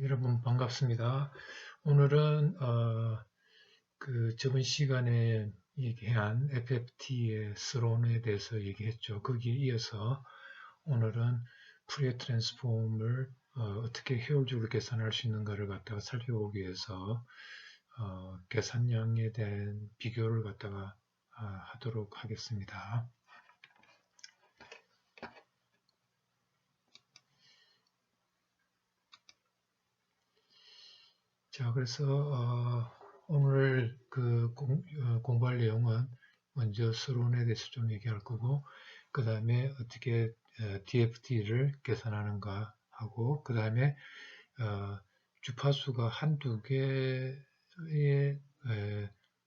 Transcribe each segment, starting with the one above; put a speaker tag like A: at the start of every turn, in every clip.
A: 여러분 반갑습니다. 오늘은 저번 시간에 얘기한 FFT의 스론에 대해서 얘기했죠. 거기에 이어서 오늘은 푸리어 트랜스폼을 어떻게 효율적으로 계산할 수 있는가를 갖다가 살펴보기 위해서 계산량에 대한 비교를 갖다가 하도록 하겠습니다. 자, 그래서 오늘 공부할 내용은 먼저 서론에 대해서 좀 얘기할 거고, 그 다음에 어떻게 DFT를 계산하는가 하고, 그 다음에 주파수가 한두 개의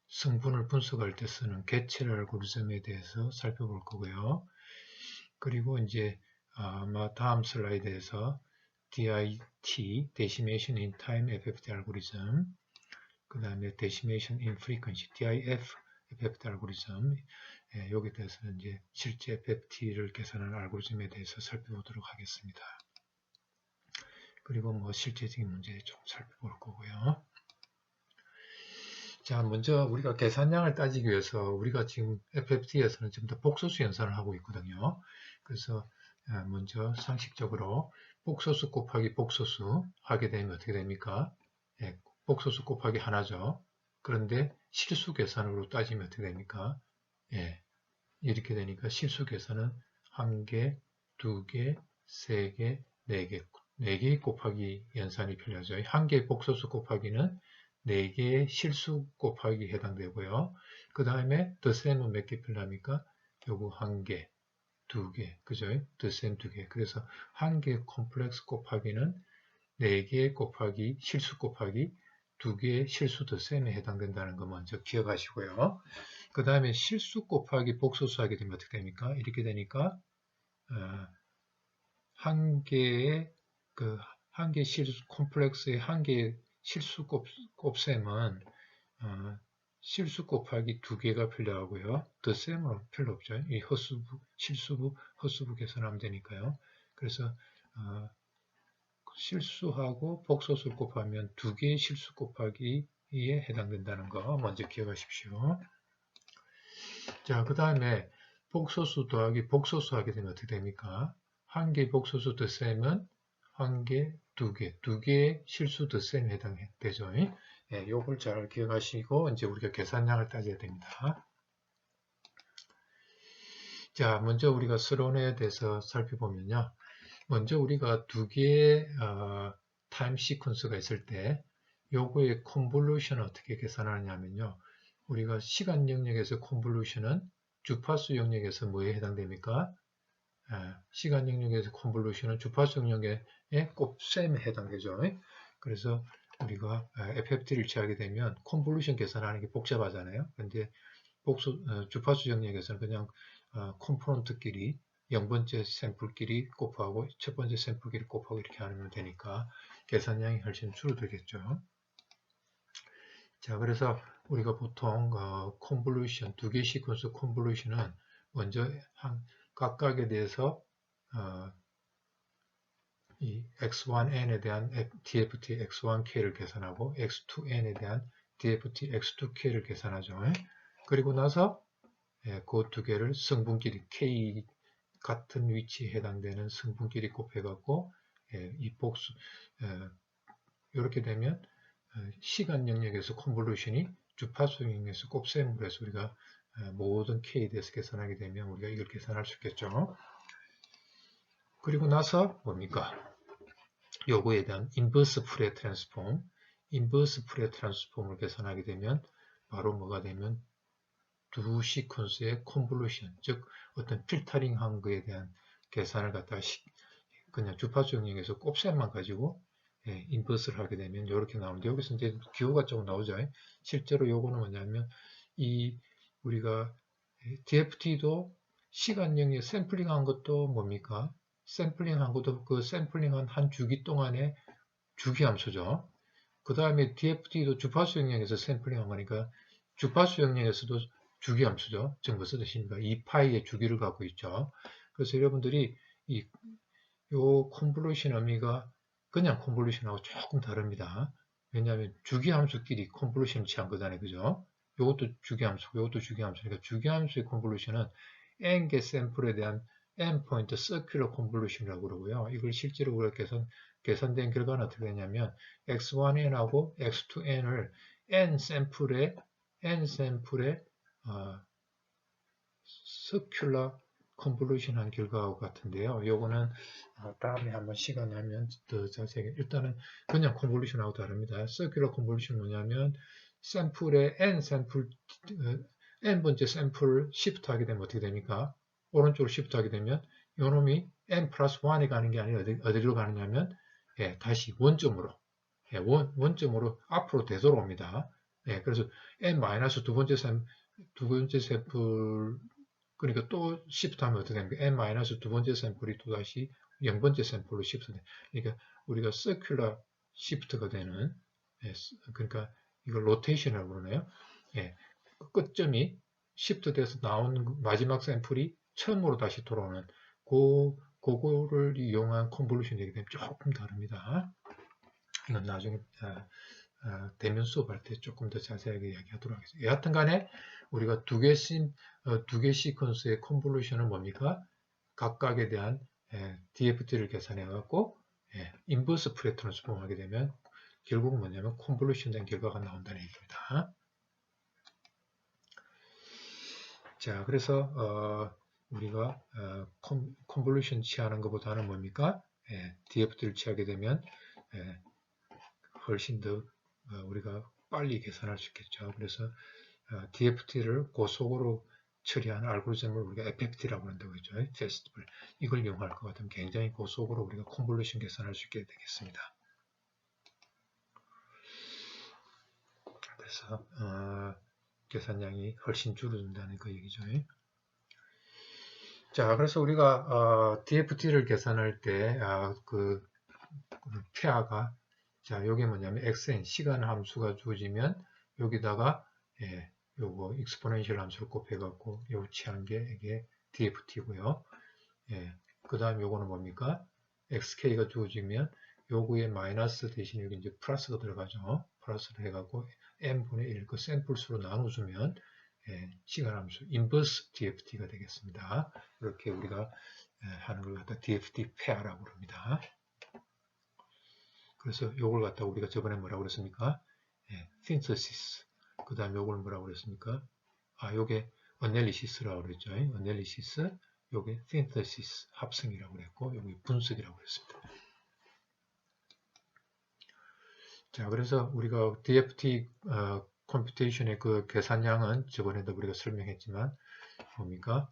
A: 성분을 분석할 때 쓰는 개체 알고리즘에 대해서 살펴볼 거고요. 그리고 이제 아마 다음 슬라이드에서 DIT, Decimation in Time FFT 알고리즘, 그 다음에 Decimation in Frequency, DIF FFT 알고리즘, 여기에 대해서는 이제 실제 FFT를 계산하는 알고리즘에 대해서 살펴보도록 하겠습니다. 그리고 뭐 실제적인 문제 좀 살펴볼 거고요. 자, 먼저 우리가 계산량을 따지기 위해서 우리가 지금 FFT에서는 지금 다 복소수 연산을 하고 있거든요. 그래서 먼저 상식적으로 복소수 곱하기 복소수 하게 되면 어떻게 됩니까? 복소수 곱하기 하나죠. 그런데 실수 계산으로 따지면 어떻게 됩니까? 이렇게 되니까 실수 계산은 1개, 2개, 3개, 4개, 4개 곱하기 연산이 필요하죠. 1개의 복소수 곱하기는 4개의 실수 곱하기 해당되고요. 그 다음에 더셈은 몇 개 필요합니까? 요거 1개, 2개, 그죠? 더셈 2개. 그래서 1개 콤플렉스 곱하기는 4개 곱하기 실수 곱하기 2개의 실수 더셈에 해당된다는 거 먼저 기억하시고요. 그 다음에 실수 곱하기 복소수 하게 되면 어떻게 됩니까? 이렇게 되니까 한 개의 한 개 실수 콤플렉스의 한 개의 실수 곱셈은 실수 곱하기 2개가 필요하고요. 더셈은 필요 없죠. 이 허수부, 실수부, 허수부 계산하면 되니까요. 그래서 실수하고 복소수를 곱하면 2개의 실수 곱하기에 해당된다는 거 먼저 기억하십시오. 자, 그 다음에 복소수 더하기 복소수 하게 되면 어떻게 됩니까? 1개 복소수 더셈은 1개, 2개, 2개의 실수 더셈에 해당되죠. 요걸 잘 기억하시고 이제 우리가 계산량을 따져야 됩니다. 자, 먼저 우리가 스론에 대해서 살펴보면요. 먼저 우리가 2개의 타임 시퀀스가 있을 때 요거의 컨볼루션을 어떻게 계산하느냐면요. 우리가 시간 영역에서 컨볼루션은 주파수 영역에서 뭐에 해당됩니까? 시간 영역에서 컨볼루션은 주파수 영역의 곱셈에 해당되죠. 그래서 우리가 FFT를 취하게 되면 컨볼루션 계산하는 게 복잡하잖아요. 근데 주파수 영역에서는 그냥 컴포넌트끼리 0번째 샘플끼리 곱하고 첫 번째 샘플끼리 곱하고 이렇게 하면 되니까 계산량이 훨씬 줄어들겠죠. 자, 그래서 우리가 보통 컨볼루션, 2개 시퀀스 컨볼루션은 먼저 각각에 대해서 이 x1n에 대한 DFT x1k를 계산하고 x2n에 대한 DFT x2k를 계산하죠. 그리고 나서 그 두 개를 성분끼리 k 같은 위치에 해당되는 성분끼리 곱해갖고 이 복수 이렇게 되면 시간 영역에서 컨볼루션이 주파수 영역에서 곱셈으로 해서 우리가 모든 k에 대해서 계산하게 되면 우리가 이걸 계산할 수 있겠죠. 그리고 나서 뭡니까? 요거에 대한 인버스 푸리어 트랜스폼, 인버스 푸리어 트랜스폼을 계산하게 되면 바로 뭐가 되면 두 시퀀스의 컨볼루션, 즉 어떤 필터링한 거에 대한 계산을 갖다가 그냥 주파수 영역에서 곱셈만 가지고 인버스를 하게 되면 이렇게 나오는데 여기서 이제 기호가 조금 나오죠. 실제로 요거는 뭐냐면 이 우리가 DFT도 시간 영역 샘플링한 것도 뭡니까? 샘플링한 것도 그 샘플링한 한 주기 동안의 주기 함수죠. 그 다음에 DFT도 주파수 영역에서 샘플링한 거니까 주파수 영역에서도 주기 함수죠. 즉 무슨 뜻입니까? 2파이의 주기를 갖고 있죠. 그래서 여러분들이 요 컨볼루션 의미가 그냥 컨볼루션하고 조금 다릅니다. 왜냐하면 주기함수끼리 컨볼루션을 취한 거잖아요. 그죠? 이것도 주기함수고 이것도 주기함수니까 주기함수의 컨볼루션은 n개 샘플에 대한 n 포인트 서큘러 컨볼루션이라고 그러고요. 이걸 실제로 우리가 계산된 결과는 어떻게 되냐면 x1n하고 x2n을 n 샘플에 서큘러 컨볼루션 한 결과와 같은데요. 요거는 다음에 한번 시간 나면 더 자세하게 일단은 그냥 컨볼루션하고 다릅니다. 서큘러 컨볼루션 뭐냐면 샘플에 n번째 샘플을 시프트하게 되면 어떻게 됩니까? 오른쪽으로 시프트하게 되면 요놈이 n 플러스 1에 가는 게 아니라 어디로 가느냐면 다시 원점으로 원점으로 앞으로 되돌아옵니다. 그래서 n 마이너스 두 번째 샘플 그러니까 또 시프트하면 어떻게 됩니까? n 마이너스 두 번째 샘플이 또 다시 0번째 샘플로 시프트돼. 그러니까 우리가 서큘러 시프트가 되는 그러니까 이걸 로테이션이라고 그러네요. 끝점이 시프트돼서 나온 마지막 샘플이 처음으로 다시 돌아오는 그거를 이용한 컨볼루션이기 때문에 조금 다릅니다. 이건 나중에 대면 수업할 때 조금 더 자세하게 이야기하도록 하겠습니다. 여하튼 간에 우리가 두 개 시퀀스의 컨볼루션은 뭡니까? 각각에 대한 DFT를 계산해 갖고 인버스 프레 트랜스폼 하게 되면 결국 뭐냐면 컨볼루션 된 결과가 나온다는 얘기입니다. 자, 그래서 우리가 컨볼루션 취하는 것보다는 뭡니까? DFT를 취하게 되면 훨씬 더 우리가 빨리 계산할 수 있겠죠. 그래서 DFT를 고속으로 처리하는 알고리즘을 우리가 FFT라고 한다고 했죠. 테스트블. 이걸 이용할 것 같으면 굉장히 고속으로 우리가 컨볼루션 계산할 수 있게 되겠습니다. 그래서 계산량이 훨씬 줄어든다는 그 얘기죠. 자, 그래서 우리가 DFT를 계산할 때 그 페아가 자, 요게 뭐냐면 xn 시간 함수가 주어지면 여기다가 요거 익스포넨셜 함수를 곱해갖고 요 취한 게 이게 DFT고요. 그 다음 요거는 뭡니까? xk가 주어지면 요거에 마이너스 대신 여기 이제 플러스가 들어가죠. 플러스를 해갖고 n분의 1 그 샘플 수로 나눠주면 시간 함수 인버스 DFT가 되겠습니다. 이렇게 우리가 하는 걸 갖다 DFT 페어라고 합니다. 그래서 요걸 갖다 우리가 저번에 뭐라고 그랬습니까? synthesis. 그 다음에 요걸 뭐라고 그랬습니까? 요게 analysis라고 그랬죠. analysis. 요게 synthesis 합성이라고 그랬고, 요게 분석이라고 그랬습니다. 자, 그래서 우리가 DFT 컴퓨테이션의 그 계산량은 저번에도 우리가 설명했지만 뭡니까?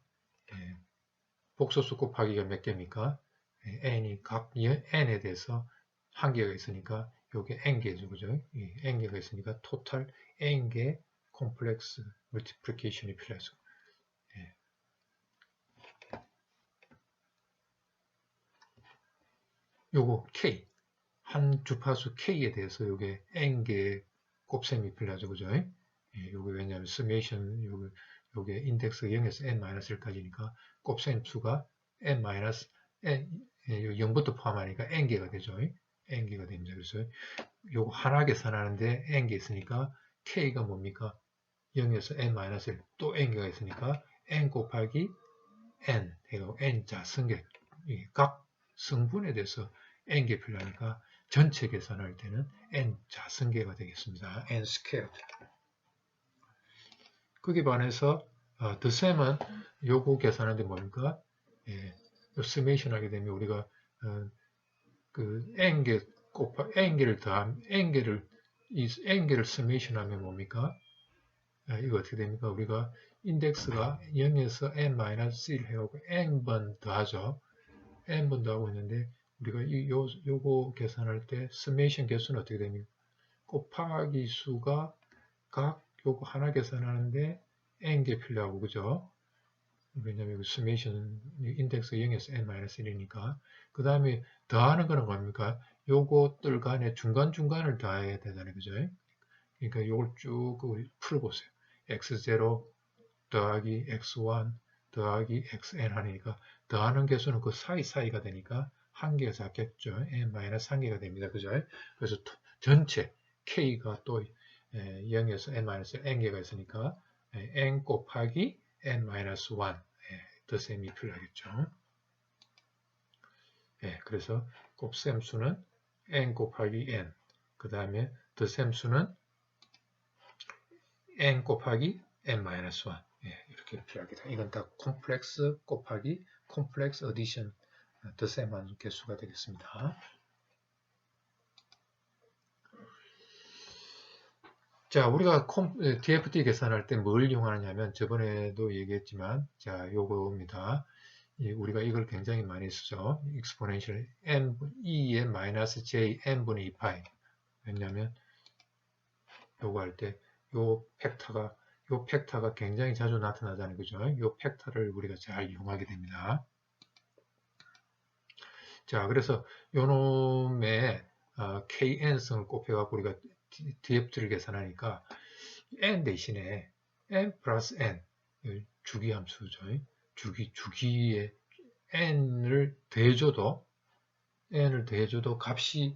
A: 복소수 곱하기가 몇 개입니까? n이 각 n에 대해서 한 개가 있으니까 요게 n개죠. 그죠? n개가 있으니까 토탈 n개 콤플렉스 멀티플리케이션이 필요해서 요거 k 한 주파수 k에 대해서 요게 n개의 곱셈이 필요하죠. 그죠? 요게 왜냐하면 서메이션 요게 인덱스가 0에서 n-1까지니까 곱셈 수가 n-n 0부터 포함하니까 n개가 되죠. n개가 됩니다. 그래서 요거 하나 계산하는데 n개 있으니까 k가 뭡니까? 0에서 n-1 또 n개가 있으니까 n 곱하기 n 해서 n자 승계 각 성분에 대해서 n개 필요하니까 전체 계산할 때는 n자 승계가 되겠습니다. n squared. 거기에 반해서 더셈은 요거 계산하는데 뭡니까? 서메이션 하게 되면 우리가 그 n개 n개를 더한 n개를 서메이션 하면 뭡니까? 이거 어떻게 됩니까? 우리가 인덱스가 0에서 n-1 해갖고 n번 더하죠. n번 더하고 있는데 우리가 요거 계산할 때 서메이션 개수는 어떻게 됩니까? 곱하기 수가 각 요거 하나 계산하는데 n개 필요하고 그죠? 왜냐면 서메이션 인덱스 0에서 n-1이니까 그 다음에 더하는 거는 뭡니까? 요것들 간에 중간중간을 더해야 되잖아요. 그죠? 그러니까 요걸 쭉 풀어보세요. x0 더하기 x1 더하기 xn 하니까 더하는 개수는 그 사이사이가 되니까 한 개가 작겠죠. n 마이너스 한 개가 됩니다. 그죠? 그래서 전체 k가 또 0에서 n 마이너스 n 개가 있으니까 n 곱하기 n 마이너스 1 덧셈이 필요하겠죠. 그래서 곱셈수는 n 곱하기 n, 그 다음에 덧셈수는 n 곱하기 n 마이너스 1 이렇게 필요하겠다. 이건 다 콤플렉스 곱하기 콤플렉스 어디션 덧셈한 개수가 되겠습니다. 자, 우리가 DFT 계산할 때 뭘 이용하느냐면 저번에도 얘기했지만 자, 요거입니다. 우리가 이걸 굉장히 많이 쓰죠. exponential n 2의 마이너스 j n분의 2파이. 왜냐면 요거 할 때 요 팩터가 굉장히 자주 나타나잖아요. 그죠? 요 팩터를 우리가 잘 이용하게 됩니다. 자, 그래서 요 놈의 kn성을 곱해갖고 우리가 DFT를 계산하니까 n 대신에 n 플러스 n 주기함수죠. 주기에 n을 더해줘도 값이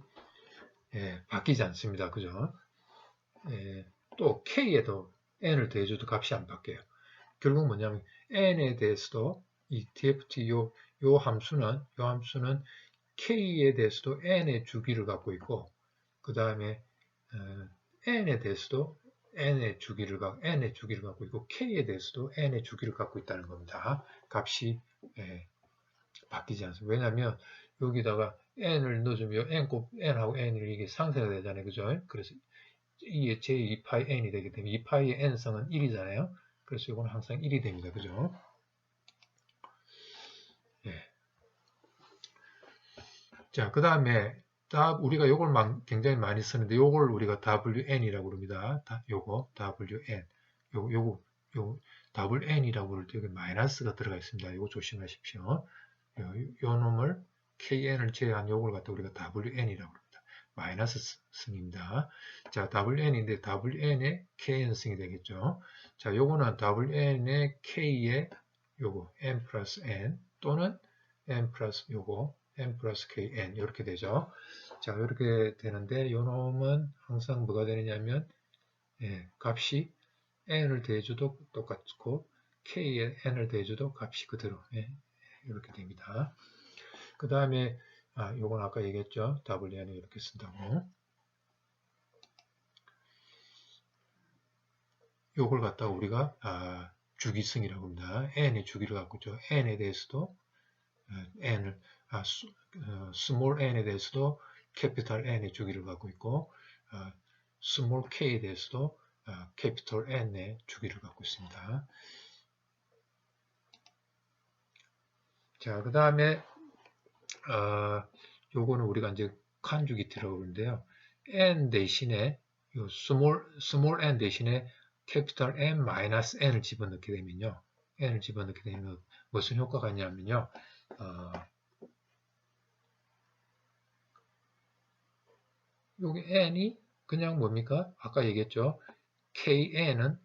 A: 바뀌지 않습니다. 그죠? 또 k에도 n을 더해줘도 값이 안 바뀌어요. 결국 뭐냐면 n에 대해서도 이 DFT 요 함수는 k에 대해서도 n의 주기를 갖고 있고 그 다음에 n에 대해서도 n의 주기를 갖고 있고 k에 대해서도 n의 주기를 갖고 있다는 겁니다. 값이 바뀌지 않습니다. 왜냐하면 여기다가 n을 넣어주면 n하고 n이 이게 상쇄가 되잖아요. 그죠? 그래서 이게 j2파이 n이 되기 때문에 2파이의 n성은 1이잖아요. 그래서 이건 항상 1이 됩니다. 그죠? 자, 그 다음에 우리가 요걸 굉장히 많이 쓰는데 요걸 우리가 WN이라고 그럽니다. 요거 WN. 요거 WN이라고 그럴 때 여기 마이너스가 들어가 있습니다. 요거 조심하십시오. 요 놈을 KN을 제외한 요걸 갖다 우리가 WN이라고 합니다. 마이너스 승입니다. 자, WN인데 WN의 KN승이 되겠죠. 자, 요거는 WN의 K의 요거 N 플러스 N 또는 N 플러스 요거 N 플러스 KN 이렇게 되죠. 자, 이렇게 되는데 요 놈은 항상 뭐가 되느냐면 값이 N을 더해줘도 똑같고 K에 N을 더해줘도 값이 그대로 이렇게 됩니다. 그 다음에 요건 아까 얘기했죠. WN을 이렇게 쓴다고. 요걸 갖다가 우리가 주기승이라고 합니다. N의 주기를 갖고 있죠. N에 대해서도 N을 스몰 n에 대해서도 캐피탈 N의 주기를 갖고 있고 스몰 k에 대해서도 캐피탈 N의 주기를 갖고 있습니다. 자, 그 다음에 요거는 우리가 이제 칸주기티라고 그러는데요. N 대신에 요 스몰 n 대신에 캐피탈 N 마이너스 n을 집어넣게 되면요. n을 집어넣게 되면 무슨 효과가 있냐면요. 여기 n이 그냥 뭡니까? 아까 얘기했죠. kn은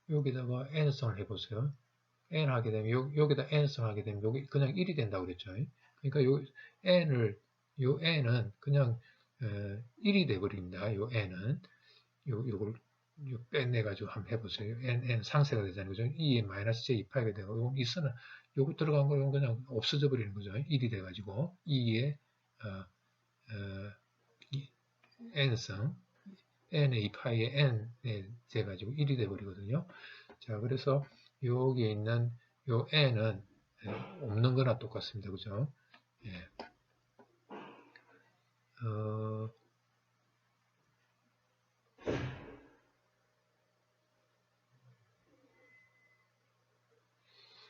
A: 여기다가 n성을 해보세요. n 하게 되면 여기다 n성 하게 되면 여기 그냥 1이 된다고 그랬죠. 그러니까 요 n은 그냥 1이 돼 버립니다. 요 n은 요걸 빼내 가지고 한번 해보세요. n 상쇄가 되잖아요. 그죠? 2에 마이너스 j2파이가 되고 이서는 요거 들어간 거 요건 그냥 없어져 버리는 거죠. 1이 돼 가지고 2에 n성 n의 2파이에 n에 돼가지고 1이 돼버리거든요. 자, 그래서 여기에 있는 요 n은 없는 거나 똑같습니다. 그죠?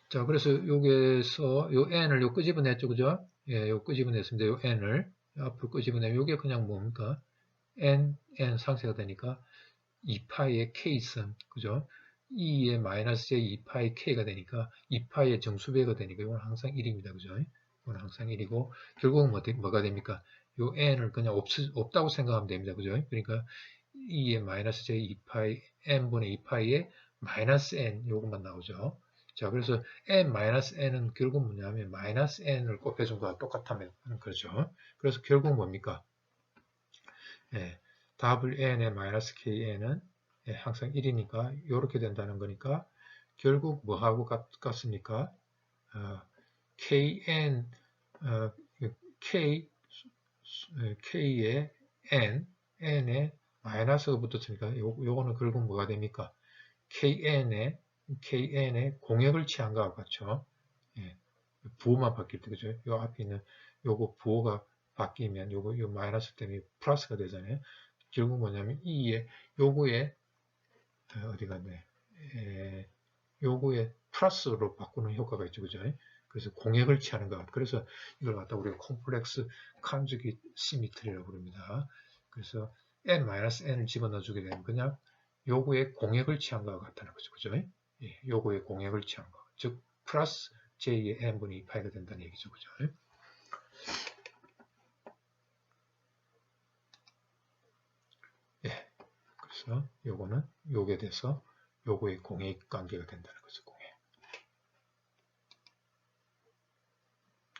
A: 자, 그래서 여기에서 요 n을 요 끄집어냈죠. 그죠? 요 끄집어냈습니다. 요 n을 앞으로 끄집어내면 요게 그냥 뭡니까? n 상쇄가 되니까 2파이의 k승, 그죠? 2의 마이너스 j 2파이 k가 되니까 2파이의 정수배가 되니까 이건 항상 1입니다. 그죠? 이건 항상 1이고 결국은 뭐가 됩니까? 요 n을 그냥 없다고 생각하면 됩니다. 그죠? 그러니까 2의 마이너스 j 2파이 n분의 2파이의 마이너스 n 요것만 나오죠. 자, 그래서 n-n은 결국 뭐냐면 마이너스 n을 곱해준 거와 똑같다면 그렇죠. 그래서 결국 뭡니까? 예, wn의 마이너스 kn은 예, 항상 1이니까 이렇게 된다는 거니까 결국 뭐하고 같습니까? kn k k의 n에 마이너스가 붙었으니까 요거는 결국 뭐가 됩니까? kn의 공역을 취한 것과 같죠. 예, 부호만 바뀔 때 그죠? 요 앞에 있는 요거 부호가 바뀌면 요 마이너스 때문에 플러스가 되잖아요. 결국 뭐냐면 요거에 어디 갔네? 요거에 플러스로 바꾸는 효과가 있죠, 그죠? 그래서 공역을 취하는 것. 그래서 이걸 갖다 우리가 콤플렉스 컨주게이트 시미트리라고 부릅니다. 그래서 n-n을 집어넣어주게 되면 그냥 요거에 공역을 취한 것과 같다는 거죠, 그죠? 예, 요거에 공역을 취한 것. 즉 플러스 j의 n분의 2파이가 된다는 얘기죠, 그죠? 예, 그래서 요거는 요게 돼서 요거의 공역 관계가 된다는 거죠, 공역.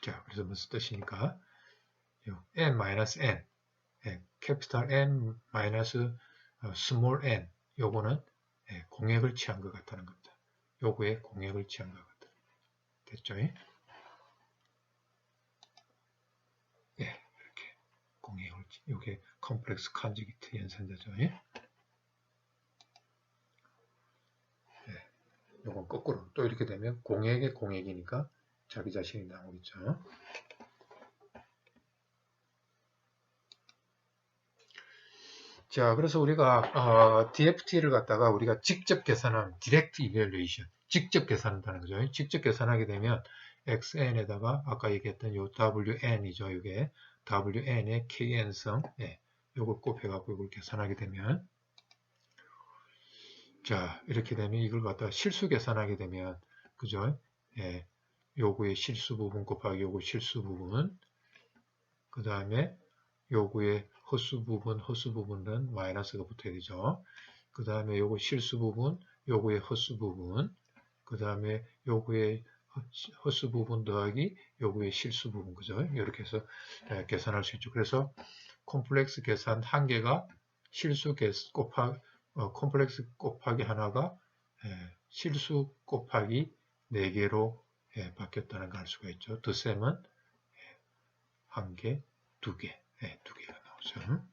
A: 자, 그래서 무슨 뜻이니까 n-n 캐피탈 N 마이너스 스몰 n 요거는 공역을 취한 것 같다는 겁니다. 요거에 공역을 취한 것 같다. 됐죠? 예, 이렇게 공역을 요게 컴플렉스 컨주게이트 연산자죠. 예? 요건 거꾸로 또 이렇게 되면 공역의 공역이니까 자기 자신이 나오겠죠. 자, 그래서 우리가 DFT를 갖다가 우리가 직접 계산하는 디렉트 이밸루에이션, 직접 계산한다는 거죠. 직접 계산하게 되면 xn에다가 아까 얘기했던 요 wn이죠. 이게 wn의 kn성, 요걸 곱해갖고 이걸 계산하게 되면, 자, 이렇게 되면 이걸 갖다가 실수 계산하게 되면, 그죠? 예, 요거의 실수 부분 곱하기 요거 실수 부분, 그 다음에 요거의 허수 부분은 마이너스가 붙어야 되죠. 그 다음에 요거 실수 부분, 요거의 허수 부분, 그 다음에 요거의 허수 부분 더하기 요거의 실수 부분, 그죠? 이렇게 해서 계산할 수 있죠. 그래서 콤플렉스 계산 한 개가 실수 콤플렉스 곱하기 하나가 실수 곱하기 4개로 바뀌었다는 걸 알 수가 있죠. 덧셈은 한 개, 두 개, 두 개가 나오죠.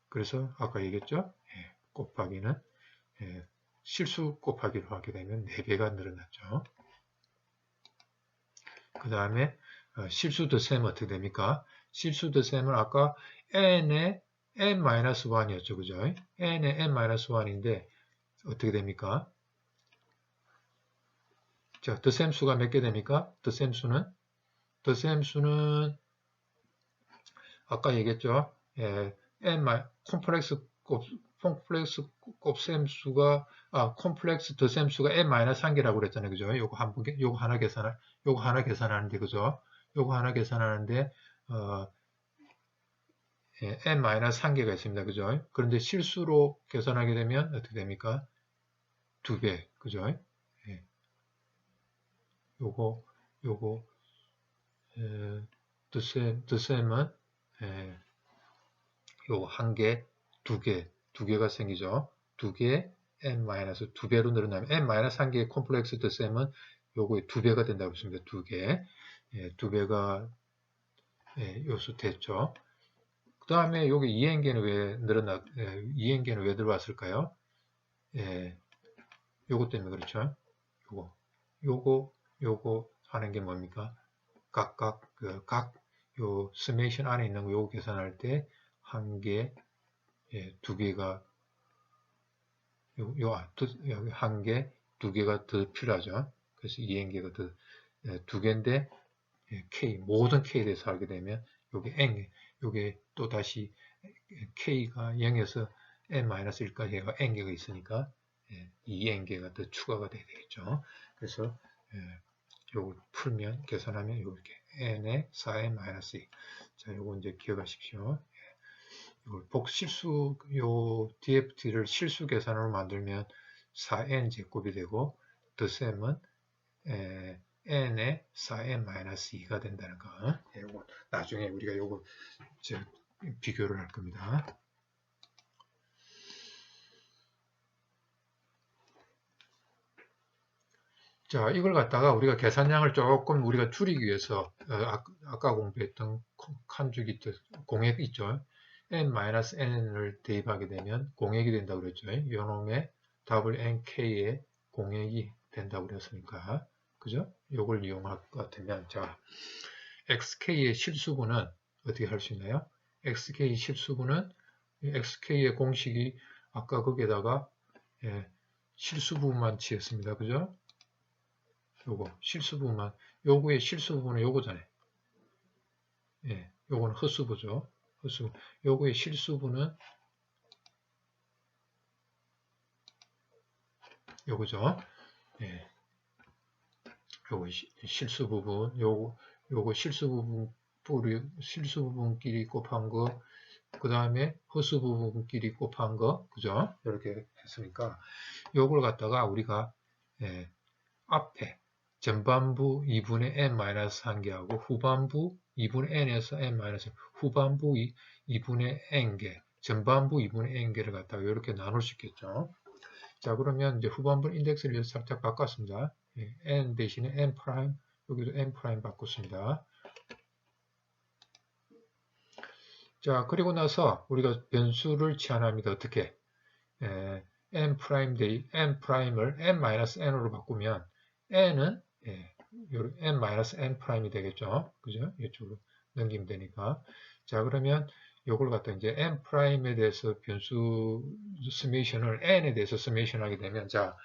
A: 그래서 아까 얘기했죠. 곱하기는 실수 곱하기로 하게 되면 4배가 늘어났죠. 그 다음에 실수 덧셈 어떻게 됩니까? 실수 덧셈은 아까 n의 n-1이었죠. 그죠? n의 n-1인데 어떻게 됩니까? 자, 덧셈 수가 몇 개 됩니까? 덧셈 수는 아까 얘기했죠. 콤플렉스 곱셈수가 콤플렉스 덧셈수가 n-1개라고 그랬잖아요. 그죠? 요거 하나 계산하는데 그죠? 요거 하나 계산하는데 n-1개가 있습니다. 그죠? 그런데 실수로 계산하게 되면 어떻게 됩니까? 2배. 그죠? 예. 요거 덧셈은 요 한 개, 두 개가 생기죠. 두 개, n-2배로 늘어나면 n-1개의 콤플렉스 덧셈은 요거의 2배가 된다고 했습니다. 2개. 2배가 요수 됐죠. 그 다음에 여기 2n개는 왜 2n개는 왜 들어왔을까요? 요거 때문에 그렇죠. 요거 하는 게 뭡니까? 각각 요 스메이션 안에 있는 거 요거 계산할 때 한 개, 두 개가 여기 한 개, 두 개가 더 필요하죠. 그래서 2n개가 더 두 개인데 k 모든 k에 대해서 하게 되면 요게 n 요게 또 다시 k가 0에서 n-1까지 해가 n개가 있으니까 2n개가 더 추가가 돼야 되겠죠. 그래서 요걸 풀면 계산하면 이렇게 n의 4n-2 자 요거 이제 기억하십시오. 이걸 복실수 요 DFT를 실수 계산으로 만들면 4n 제곱이 되고 덧셈은 n의 4n-2가 된다는 거. 요거 나중에 우리가 요거 비교를 할 겁니다. 자, 이걸 갖다가 우리가 계산량을 조금 우리가 줄이기 위해서 아까 공부했던 칸주기 공액 있죠. n-n을 대입하게 되면 공액이 된다고 그랬죠. 요놈의 답을 nk의 공액이 된다고 그랬으니까. 그죠? 요걸 이용할 것 같으면, 자, xk의 실수분은 어떻게 할 수 있나요? xk 실수분은 xk의 공식이 아까 거기에다가 실수부분만 치였습니다. 그죠? 요거 실수부분만, 요거의 실수부분은 요거잖아요. 예, 요거는 헛수부죠. 헛수부. 요거의 실수부는 요거죠. 예. 요거 실수부분, 요거 실수부분끼리 곱한 거, 그 다음에 헛수부분끼리 곱한 거, 그죠? 이렇게 했으니까 요걸 갖다가 우리가 앞에 전반부 2분의 n-1개하고 후반부 2분의 n에서 n-1, 후반부 2분의 n개, 전반부 2분의 n개를 갖다가 이렇게 나눌 수 있겠죠. 자, 그러면 이제 후반부 인덱스를 살짝 바꿨습니다. n 대신에 n 프라임, 여기도 n 프라임 바꿨습니다. 자, 그리고 나서 우리가 변수를 치환합니다. 어떻게? n 프라임을 n-n으로 바꾸면 n은 n-n 프라임이 되겠죠. 그죠? 이쪽으로 넘기면 되니까. 자, 그러면 요걸 갖다 이제 n 프라임에 대해서 변수 서메이션을 n에 대해서 서메이션 하게 되면, 자,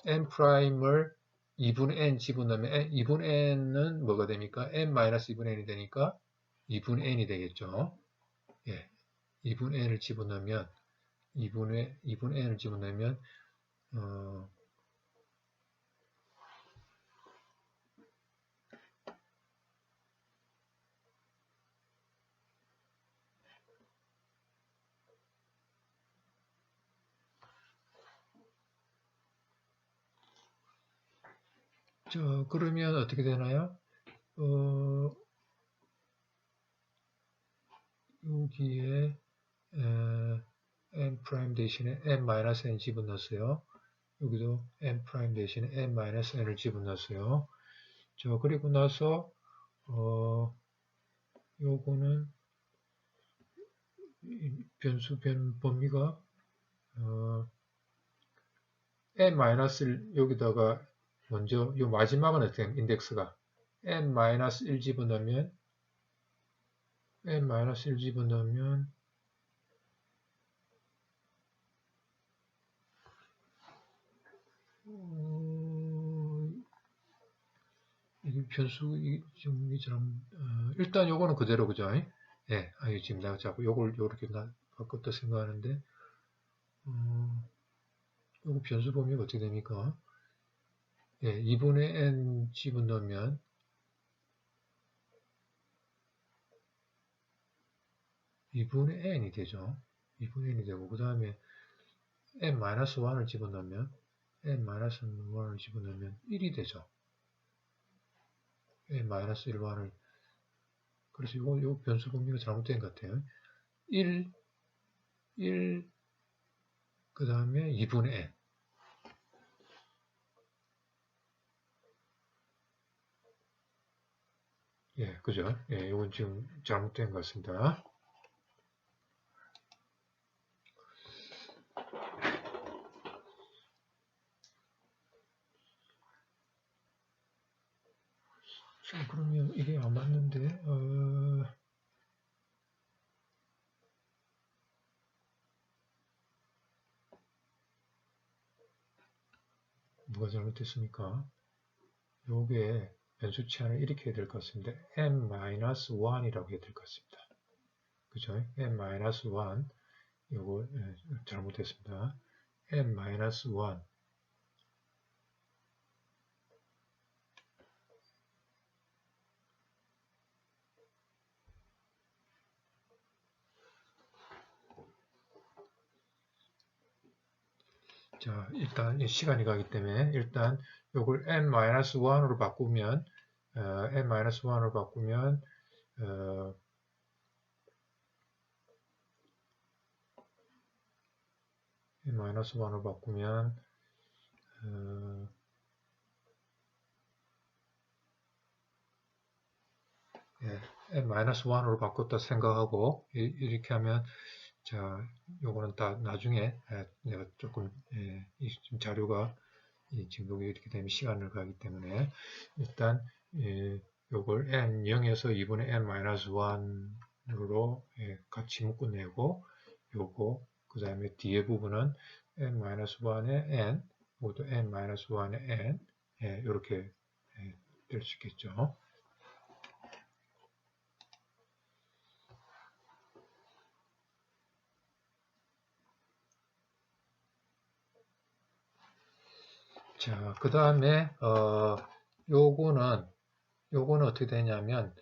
A: n 프라임을 2분의 n 집어넣으면 2분의 n은 뭐가 됩니까? n-2분의 n이 되니까 2분의 n이 되겠죠. 예. 2분의 n을 집어넣으면 2분의 n을 집어넣으면 자, 그러면 어떻게 되나요? 여기에 n 프라임 대신에 n-n 집어넣었어요. 여기도 n 프라임 대신에 n-n을 집어넣었어요. 자, 그리고 나서 요거는 변수 범위가 n-1 여기다가 먼저 요 마지막은 어떻게 인덱스가 n-1 집어넣으면 n-1 집어넣으면 이 변수 일단 요거는 그대로 그죠? 예, 지금 내가 자꾸 요걸 요렇게 바꿨다 생각하는데 요거 변수 범위가 어떻게 됩니까? 예, 2분의 n 집어넣으면 2분의 n이 되죠. 2분의 n이 되고 그 다음에 n-1을 집어넣으면 n-1을 집어넣으면 1이 되죠. n-1을 그래서 요 변수 범위가 잘못된 것 같아요. 1, 그 다음에 2분의 n. 예, 그죠? 예, 이건 지금 잘못된 것 같습니다. 자, 그러면 이게 안 맞는데, 뭐가 잘못됐습니까? 요게 변수 치환을 이렇게 해야 될 것 같습니다. n-1이라고 해야 될 것 같습니다. 그죠? n-1 요거 잘못됐습니다. n-1 자, 일단 이 시간이 가기 때문에 일단 요걸 n-1으로 바꾸면 n-1으로 바꾸면 n-1으로 바꾸면 n-1으로 바꿨다 생각하고 이렇게 하면 자, 요거는 다 나중에 내가 조금 이 자료가 지금 여기 이렇게 되면 시간을 가기 때문에 일단 요걸 n0에서 2분의 n-1으로 같이 묶어내고 요거 그 다음에 뒤에 부분은 n-1의 n 모두 n-1의 n 이렇게 될 수 있겠죠. 자, 그 다음에 요거는 어떻게 되냐면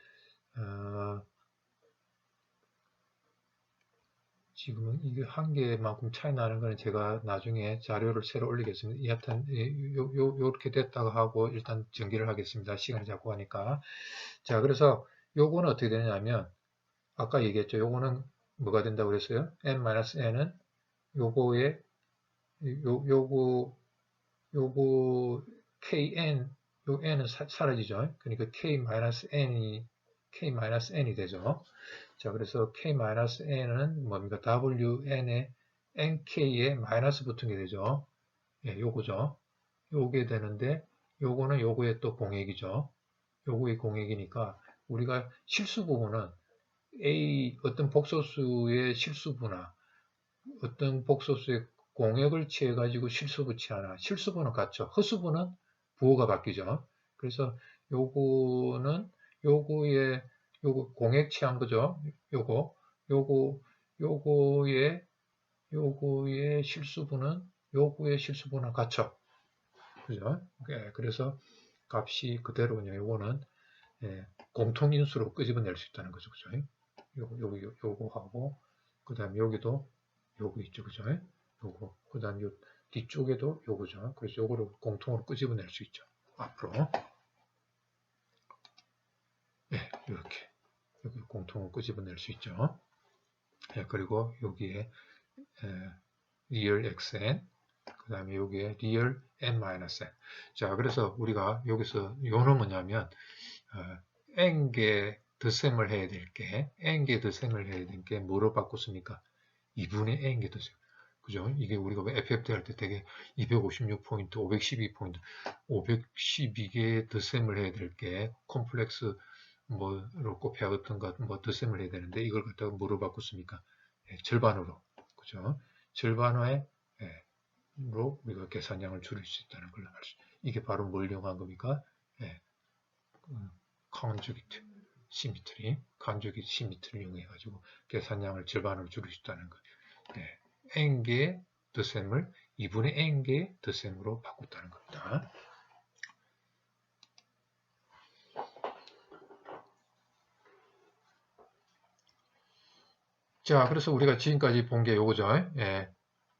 A: 지금은 이게 한 개만큼 차이 나는 거는 제가 나중에 자료를 새로 올리겠습니다. 여하튼 요렇게 됐다고 하고 일단 정리를 하겠습니다. 시간이 자꾸 하니까. 자, 그래서 요거는 어떻게 되냐면 아까 얘기했죠. 요거는 뭐가 된다고 그랬어요? n-n은 요거에 요거 kn 요 n은 사라지죠. 그러니까 k-n이 되죠. 자, 그래서 k-n은 뭡니까? wn의 nk에 마이너스 붙은 게 되죠. 예, 요거죠. 요게 되는데 요거는 요거의 또 공액이죠. 요거의 공액이니까 우리가 실수 부분은 어떤 복소수의 실수분화 어떤 복소수의 공액을 취해 가지고 실수부 취하나 실수분은 같죠. 허수분은 부호가 바뀌죠. 그래서 요거는 요거 공액 취한 거죠. 요거의 요거의 실수분은 같죠. 그죠? 그래서 값이 그대로군요. 요거는 공통인수로 끄집어낼 수 있다는 거죠. 그죠? 요거하고 그 다음에 여기도 요거 있죠. 그죠? 요거 그 다음 요 뒤쪽에도 요거죠. 그래서 요거를 공통으로 끄집어낼 수 있죠. 앞으로 이렇게 여기 공통으로 끄집어낼 수 있죠. 그리고 여기에 리얼 xn 그 다음에 여기에 리얼 n-n 자 그래서 우리가 여기서 요는 뭐냐면 n개 덧셈을 해야 될 게 n개 덧셈을 해야 될 게 뭐로 바꿨습니까? 2분의 n개 덧셈 그죠? 이게 우리가 FFT 할 때 되게 256포인트, 512포인트, 512개 덧셈을 해야 될 게 콤플렉스 뭐로 곱해야겠던가 뭐 덧셈을 해야 되는데 이걸 갖다가 뭐로 바꿨습니까? 절반으로 그죠? 절반화에 로 우리가 계산량을 줄일 수 있다는 걸 알 수. 이게 바로 뭘 이용한 겁니까? 컨주기트 시미트리, 컨주기트 시미트리를 이용해 가지고 계산량을 절반으로 줄일 수 있다는 거. n개의 덧셈을 2분의 n개의 덧셈으로 바꿨다는 겁니다. 자, 그래서 우리가 지금까지 본 게 요거죠.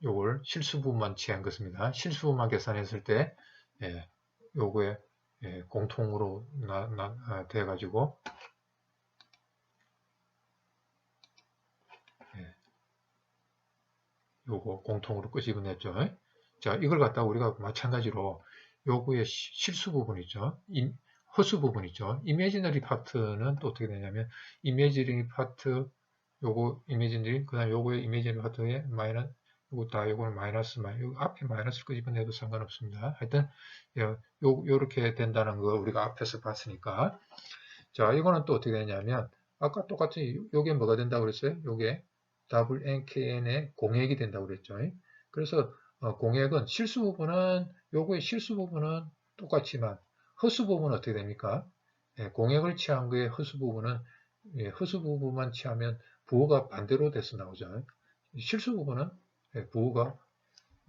A: 요걸 실수부만 취한 것입니다. 실수부만 계산했을 때 요거에 공통으로 돼가지고 요거 공통으로 끄집어냈죠. 자, 이걸 갖다가 우리가 마찬가지로 요거의 실수 부분 있죠. 허수 부분 있죠. 이미지너리 파트는 또 어떻게 되냐면 이미지너리 파트 요거 이미지너리 그다음 요거의 이미지너리 파트에 마이너스 요거는 마이너스 요 앞에 마이너스를 끄집어내도 상관없습니다. 하여튼 요렇게 된다는 거 우리가 앞에서 봤으니까 자 이거는 또 어떻게 되냐면 아까 똑같이 요게 뭐가 된다고 그랬어요? 요게 더블 nkn의 공액이 된다고 그랬죠. 그래서 공액은 실수 부분은 요거의 실수 부분은 똑같지만 허수 부분은 어떻게 됩니까? 공액을 취한 거의 허수 부분은 허수 부분만 취하면 부호가 반대로 돼서 나오죠. 실수 부분은 부호가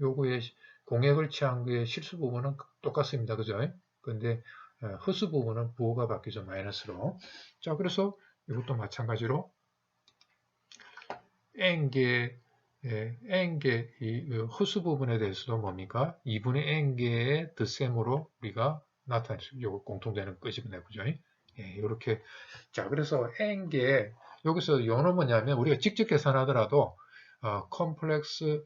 A: 요거의 공액을 취한 거의 실수 부분은 똑같습니다. 그죠? 근데 허수 부분은 부호가 바뀌죠. 마이너스로. 자, 그래서 이것도 마찬가지로 n개 n개, 이 허수 부분에 대해서도 뭡니까? 2분의 n개의 덧셈으로 우리가 나타낼 수, 요거 공통되는 끄집어내보죠. 이렇게. 자, 그래서 n개, 여기서 요는 뭐냐면, 우리가 직접 계산하더라도, 컴플렉스,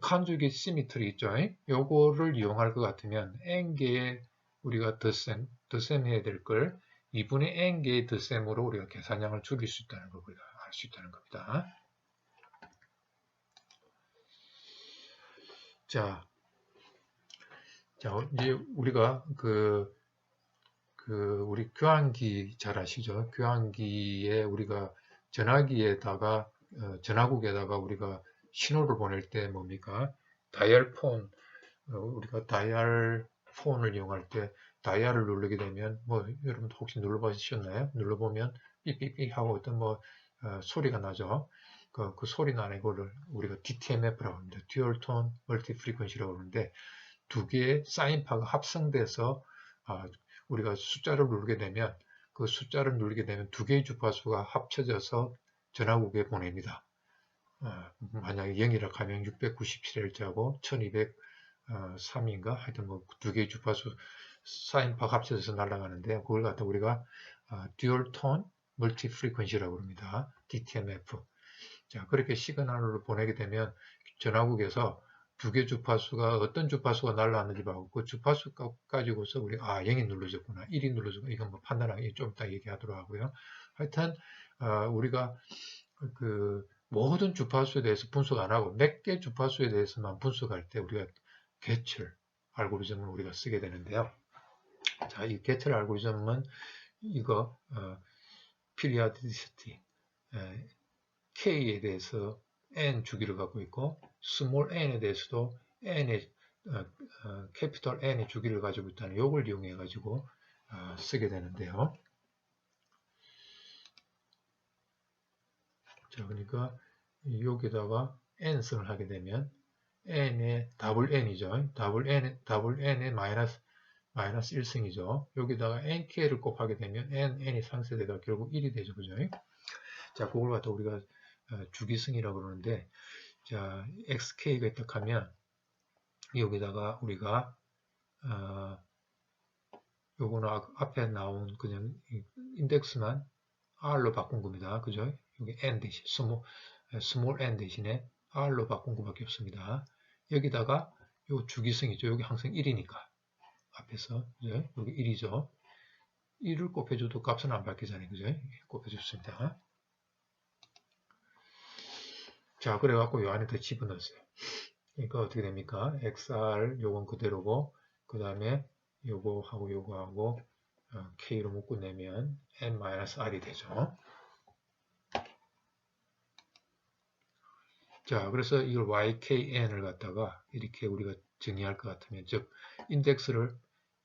A: 칸주기 시미트리 있죠. 요거를 이용할 것 같으면, n개의 우리가 덧셈해야 될 걸, 2분의 n개의 덧셈으로 우리가 계산량을 줄일 수 있다는 걸 우리가 알 수 있다는 겁니다. 자, 이제 우리가 우리 교환기 잘 아시죠? 교환기에 우리가 전화기에다가, 전화국에다가 우리가 신호를 보낼 때 뭡니까? 다이얼폰, 우리가 다이얼 폰을 이용할 때 다이얼을 누르게 되면, 뭐, 여러분 혹시 눌러보셨나요? 눌러보면 삐삐삐 하고 어떤 소리가 나죠? 그 소리 나는 거를 우리가 DTMF라고 합니다. 듀얼 톤 멀티 프리퀀시라고 하는데, 두 개의 사인파가 합성돼서 우리가 숫자를 누르게 되면 그 숫자를 누르게 되면 두 개의 주파수가 합쳐져서 전화국에 보냅니다. 만약에 0이라고 하면 697Hz하고 1203인가 하여튼 뭐 두 개의 주파수 사인파가 합쳐져서 날아가는데 그걸 갖다 우리가 듀얼 톤 멀티 프리퀀시라고 합니다. DTMF. 자, 그렇게 시그널을 보내게 되면 전화국에서 두 개 주파수가 어떤 주파수가 날라왔는지 보고 그 주파수 가지고서 우리 0이 눌러졌구나 1이 눌러졌구나 이건 뭐 판단하기 좀 이따 얘기하도록 하고요. 하여튼 우리가 그 모든 주파수에 대해서 분석 안 하고 몇 개 주파수에 대해서만 분석할 때 우리가 개철 알고리즘을 우리가 쓰게 되는데요. 자, 이 개철 알고리즘은 이거 periodicity K에 대해서 n 주기를 갖고 있고 스몰 n에 대해서도 n의 캐피털 n의 주기를 가지고 있다는 요걸 이용해 가지고 쓰게 되는데요. 자, 그러니까 여기다가 n승을 하게 되면 n의 더블 n이죠. 더블 n의 마이너스 1승이죠. 여기다가 nk를 곱하게 되면 n이 상쇄되다 결국 1이 되죠. 그죠? 자, 그걸 갖다 우리가 주기승이라고 그러는데, 자, xk가 있다 하면, 여기다가 우리가, 요거는 앞에 나온 그냥 인덱스만 r로 바꾼 겁니다. 그죠? 여기 n 대신, 스몰 n 대신에 r로 바꾼 것밖에 없습니다. 여기다가 요 주기승이죠. 여기 항상 1이니까. 앞에서, 그죠? 여기 1이죠. 1을 곱해줘도 값은 안 바뀌잖아요. 그죠? 곱해줬습니다. 자, 그래갖고 요 안에 더 집어넣었어요. 그러니까 어떻게 됩니까? XR 요건 그대로고 그 다음에 요거하고 요거하고 K로 묶어내면 N-R이 되죠. 자, 그래서 이걸 YKN을 갖다가 이렇게 우리가 정의할 것 같으면 즉 인덱스를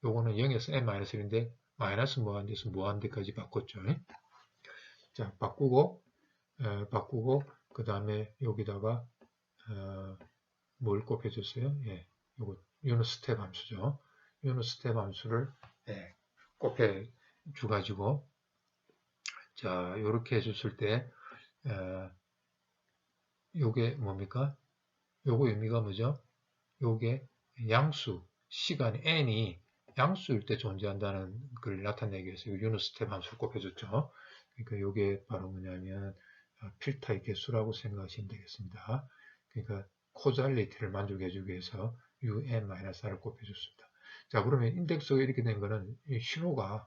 A: 요거는 0에서 N-1인데 마이너스 무한대에서 무한대까지 바꿨죠. 자, 바꾸고 그 다음에 여기다가 뭘 곱해줬어요? 예, 요거 유닛 스텝 함수죠. 유닛 스텝 함수를 곱해 줘가지고 자 요렇게 해줬을 때 요게 뭡니까? 요거 의미가 뭐죠? 요게 양수 시간 n이 양수일 때 존재한다는 걸 나타내기 위해서 유닛 스텝 함수를 곱해줬죠. 그러니까 요게 바로 뭐냐면 필터의 개수라고 생각하시면 되겠습니다. 그러니까 코잘리티를 만족해주기 위해서 un-r을 곱해줬습니다. 자, 그러면 인덱스가 이렇게 된 거는 신호가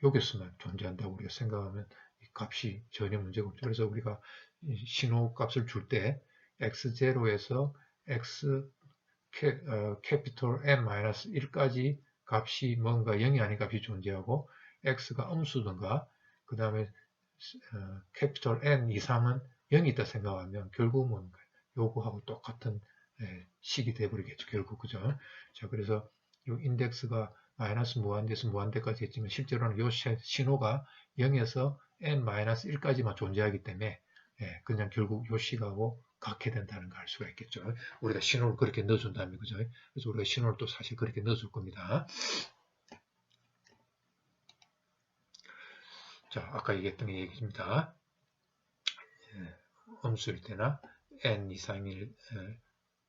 A: 여기서만 존재한다고 우리가 생각하면 이 값이 전혀 문제가 없죠. 그래서 우리가 신호 값을 줄 때 x0에서 x 캐피털 n-1까지 값이 뭔가 0이 아닌 값이 존재하고 x가 음수든가 그 다음에 캐피털 N 이상은 0이 있다 생각하면 결국은 요거하고 똑같은 식이 돼버리겠죠. 결국 그죠? 자, 그래서 요 인덱스가 마이너스 무한대에서 무한대까지 했지만 실제로는 요 신호가 0에서 n-1까지만 존재하기 때문에 그냥 결국 요 식하고 같게 된다는 걸 알 수가 있겠죠. 우리가 신호를 그렇게 넣어준다면 그죠? 그래서 우리가 신호를 또 사실 그렇게 넣어줄 겁니다. 자, 아까 얘기했던 얘기입니다. 음수일 때나 n 이상일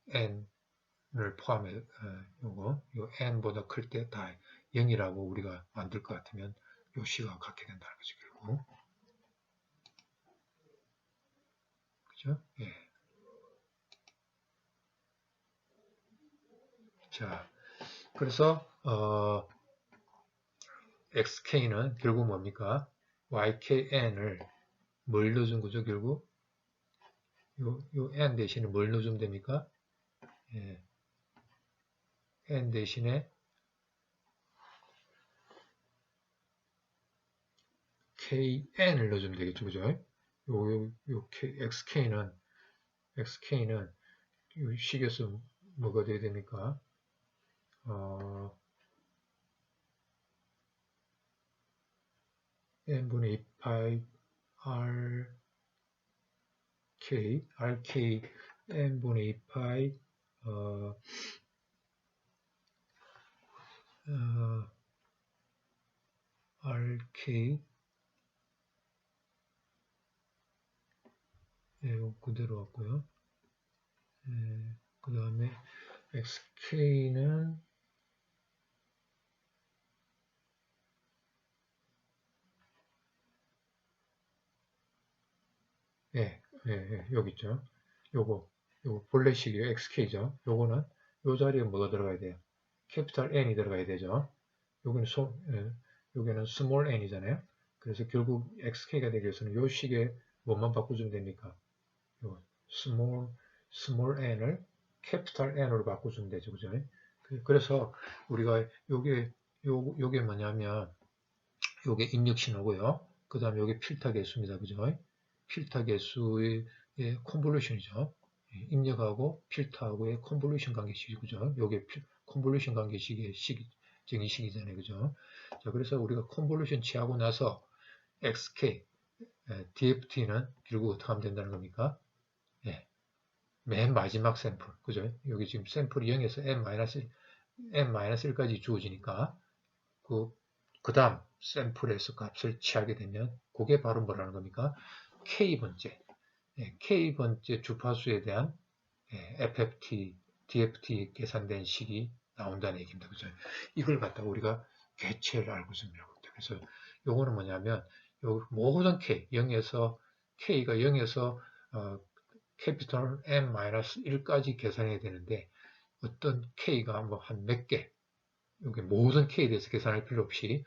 A: n을 포함해 요 n보다 클 때 다 0이라고 우리가 만들 것 같으면 요 식과 같게 된다는 거죠. 결국 그죠? 예. 자, 그래서 xk는 결국 뭡니까? ykn을 뭘 넣어준 거죠? 결국 요 n 대신에 뭘 넣어주면 됩니까? 예. n 대신에 kn을 넣어주면 되겠죠, 그죠? xk는 이 식에서 뭐가 돼야 됩니까? n분의 2 파이 rk n분의 2 파이 rk 그대로 왔고요. 그 다음에 xk는 여기 있죠. 요거 본래식이에요. xk죠. 요거는 요 자리에 뭐가 들어가야 돼요? 캐피탈 n이 들어가야 되죠. 여기는 스몰 n이잖아요. 그래서 결국 xk가 되기 위해서는 요 식에 뭐만 바꾸면 됩니까? 요 스몰 n을 캐피탈 n으로 바꿔주면 되죠. 그죠? 그래서 우리가 요게 뭐냐면 요게 입력 신호고요. 그 다음에 요게 필터 개수입니다. 그죠? 필터 개수의 컨볼루션이죠. 입력하고 필터하고의 컨볼루션 관계식이죠. 그죠? 요게 컨볼루션 관계식의 정의식이잖아요. 그죠? 자, 그래서 우리가 컨볼루션 취하고 나서 xk, dft는 결국 어떻게 하면 된다는 겁니까? 맨 마지막 샘플. 그죠? 여기 지금 샘플이 0에서 n-1까지 주어지니까 그 다음 샘플에서 값을 취하게 되면 그게 바로 뭐라는 겁니까? K번째 주파수에 대한 FFT, DFT 계산된 식이 나온다는 얘기입니다. 그죠? 이걸 갖다가 우리가 개체를 알고즘이라고 합니다. 그래서 요거는 뭐냐면 요 모든 K, 0에서 K가 0에서 캐피털 n-1까지 계산해야 되는데 어떤 K가 뭐 한 몇 개, 여기 모든 K에 대해서 계산할 필요 없이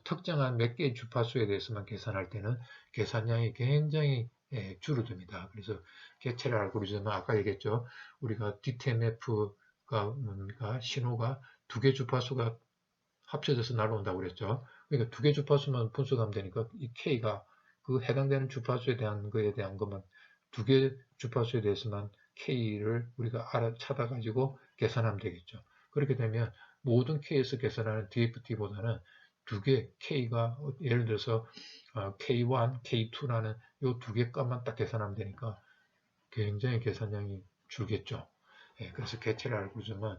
A: 특정한 몇 개의 주파수에 대해서만 계산할 때는 계산량이 굉장히 줄어듭니다. 그래서 개체를 알고리즘은 아까 얘기했죠. 우리가 DTMF가 뭡니까? 신호가 두 개 주파수가 합쳐져서 날아온다고 그랬죠. 그러니까 두 개 주파수만 분석하면 되니까 이 K가 그 해당되는 주파수에 대한 거에 대한 것만 두 개 주파수에 대해서만 K를 우리가 찾아가지고 계산하면 되겠죠. 그렇게 되면 모든 K에서 계산하는 DFT보다는 두 개 K가 예를 들어서 K1, K2라는 이 두 개 값만 딱 계산하면 되니까 굉장히 계산량이 줄겠죠. 그래서 개체를 알고리즘은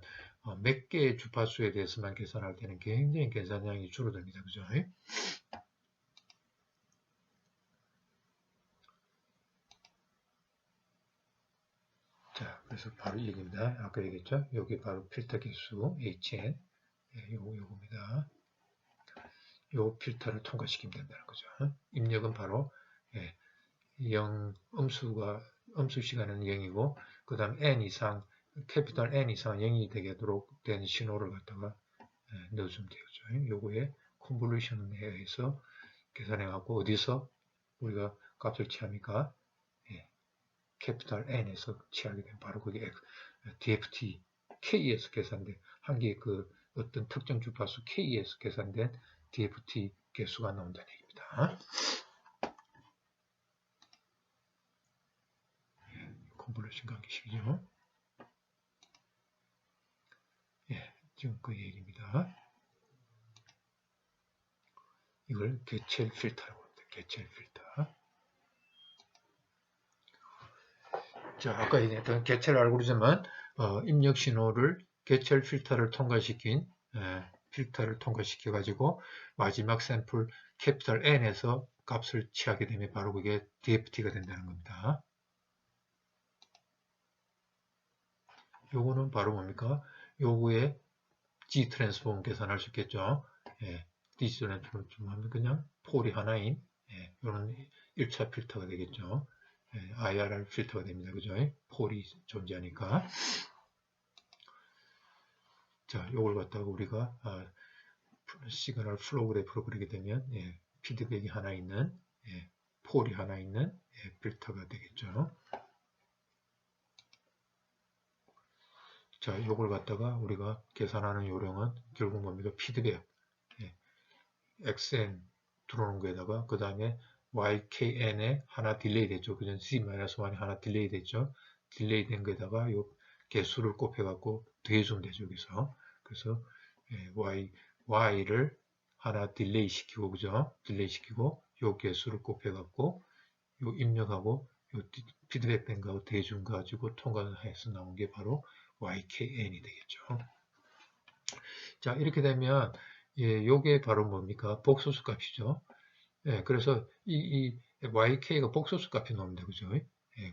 A: 몇 개의 주파수에 대해서만 계산할 때는 굉장히 계산량이 줄어듭니다. 그죠? 자, 그래서 바로 이 얘기입니다. 아까 얘기했죠? 여기 바로 필터 개수 HN 요겁니다. 요 필터를 통과시키면 된다는 거죠. 입력은 바로 0 음수 시간은 0이고 그 다음 n 이상 캐피탈 N 이상 0이 되도록 된 신호를 갖다가 넣어주면 되겠죠. 요거에 컨볼루션에 의해서 계산해갖고 어디서 우리가 값을 취합니까? 캐피탈 N에서 취하게 되면 바로 그게 DFT K에서 계산된 한 개의 그 어떤 특정 주파수 K에서 계산된 DFT 개수가 나온다는 얘기입니다. 컨볼루션 관계식이죠. 지금 그 얘기입니다. 이걸 개첼 필터라고 합니다. 개첼 필터. 자, 아까 얘기했던 개첼 알고리즘은 입력 신호를 개첼 필터를 통과시킨 필터를 통과시켜 가지고 마지막 샘플 캐피탈 N에서 값을 취하게 되면 바로 그게 DFT가 된다는 겁니다. 요거는 바로 뭡니까? 요거에 G 트랜스폼 계산할 수 있겠죠. 예, D 트랜스폼 좀 하면 그냥 폴이 하나인 요런 1차 필터가 되겠죠. IRR 필터가 됩니다. 그죠? 폴이 존재하니까. 자, 요걸 갖다가 우리가 시그널 플로우 그래프로 그리게 되면 피드백이 하나 있는 폴이 하나 있는 필터가 되겠죠. 자, 요걸 갖다가 우리가 계산하는 요령은 결국 뭡니까? 피드백 xn 들어오는 거에다가 그 다음에 ykn에 하나 딜레이 됐죠. 그전 z-1이 하나 딜레이 됐죠. 딜레이 된 거에다가 요 개수를 곱해갖고 더해주면 되죠. 여기서. 그래서 y를 하나 딜레이 시키고, 그죠? 딜레이 시키고, 요 개수를 곱해갖고, 요 입력하고, 요 피드백 된 거하고 더해준 거 가지고 통과해서 나온 게 바로 ykn이 되겠죠. 자, 이렇게 되면, 요게 바로 뭡니까? 복소수 값이죠. 그래서 이 YK가 복소수 값이 나옵니다. 그죠?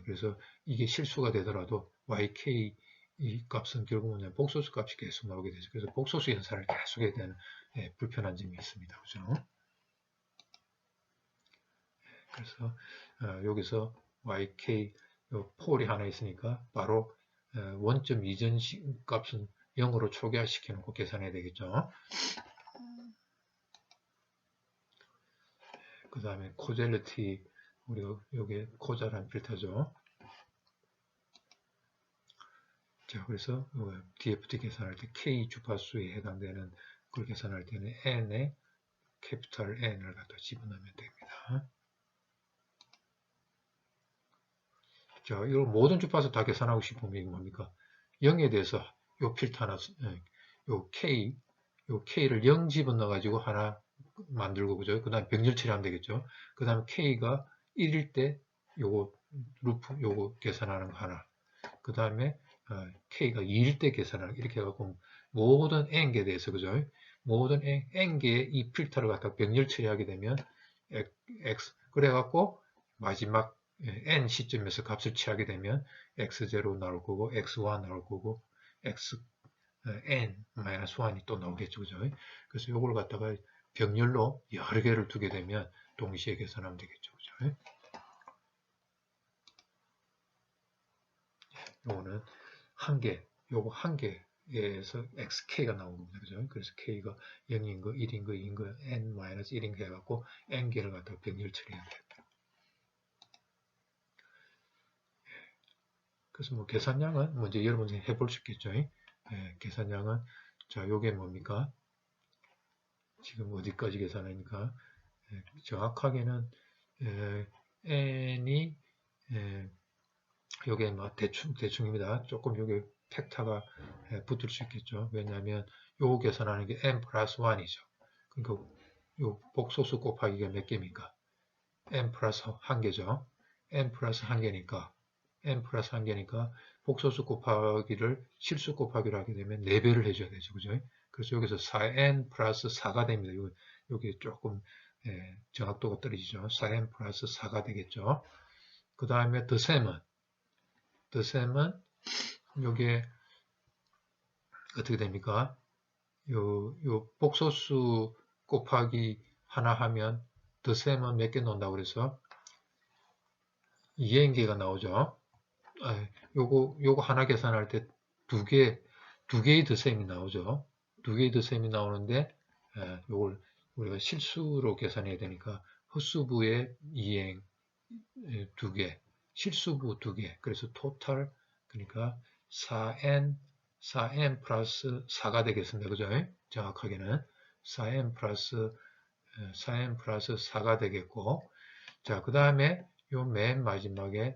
A: 그래서 이게 실수가 되더라도 YK 이 값은 결국은 복소수 값이 계속 나오게 되죠. 그래서 복소수 연산을 계속 해야 되는 불편한 점이 있습니다. 그죠? 그래서 여기서 YK 폴이 하나 있으니까 바로 원점 이전 값은 0으로 초기화시켜 놓고 계산해야 되겠죠. 그 다음에 코젤리티 우리가 요게 코자란 필터죠. 자, 그래서 DFT 계산할 때 K 주파수에 해당되는 걸 계산할 때는 N에 캐피탈 N을 갖다 집어넣으면 됩니다. 자, 이거 모든 주파수 다 계산하고 싶으면 이게 뭡니까? 0에 대해서 요 필터 하나, 요 K를 0 집어넣어 가지고 하나 만들고, 그죠? 그 다음에 병렬 처리하면 되겠죠? 그 다음에 K가 1일 때 요거 계산하는 거 하나. 그 다음에 K가 2일 때 계산하는 이렇게 해갖고 모든 N개에 대해서, 그죠? 모든 N개의 이 필터를 갖다 병렬 처리하게 되면 X, 그래갖고 마지막 N 시점에서 값을 취하게 되면 X0 나올 거고, X1 나올 거고, N-1이 또 나오겠죠, 그죠? 그래서 요걸 갖다가 병렬로 여러 개를 두게 되면 동시에 계산하면 되겠죠, 그죠? 요거는 한 개, 요거 한 개에서 xk가 나온 겁니다. 그죠? 그래서 k가 0인 거, 1인 거, 2인 거, n-1인 거 해갖고 n개를 갖다가 병렬 처리해야 돼요. 그래서 뭐 계산량은 먼저 여러분이 해볼 수 있겠죠? 계산량은 자, 요게 뭡니까? 지금 어디까지 계산하니까 정확하게는 n이 요게 뭐 대충입니다. 조금 요게 팩타가 붙을 수 있겠죠. 왜냐하면 요 계산하는 게 n 플러스 1이죠. 그러니까 요 복소수 곱하기가 몇 개입니까? n 플러스 1개죠. n 플러스 1개니까 n 플러스 1개니까 복소수 곱하기를 실수 곱하기를 하게 되면 4배를 해줘야 되죠. 그죠? 그래서 여기서 4n 플러스 4가 됩니다. 요게 조금 정확도가 떨어지죠. 4n 플러스 4가 되겠죠. 그 다음에 더셈은 요게 어떻게 됩니까? 요 복소수 곱하기 하나 하면 더셈은 몇 개 넣는다고 그래서 2n개가 나오죠. 요거 하나 계산할 때 두 개의 더셈이 나오죠. 두 개의 더셈이 나오는데 요걸 우리가 실수로 계산해야 되니까 헛수부의 2n 두 개, 실수부 두 개. 그래서 토탈 그러니까 4n 플러스 4가 되겠습니다. 그죠? 정확하게는 4n 플러스 4가 되겠고, 자, 그 다음에 요 맨 마지막에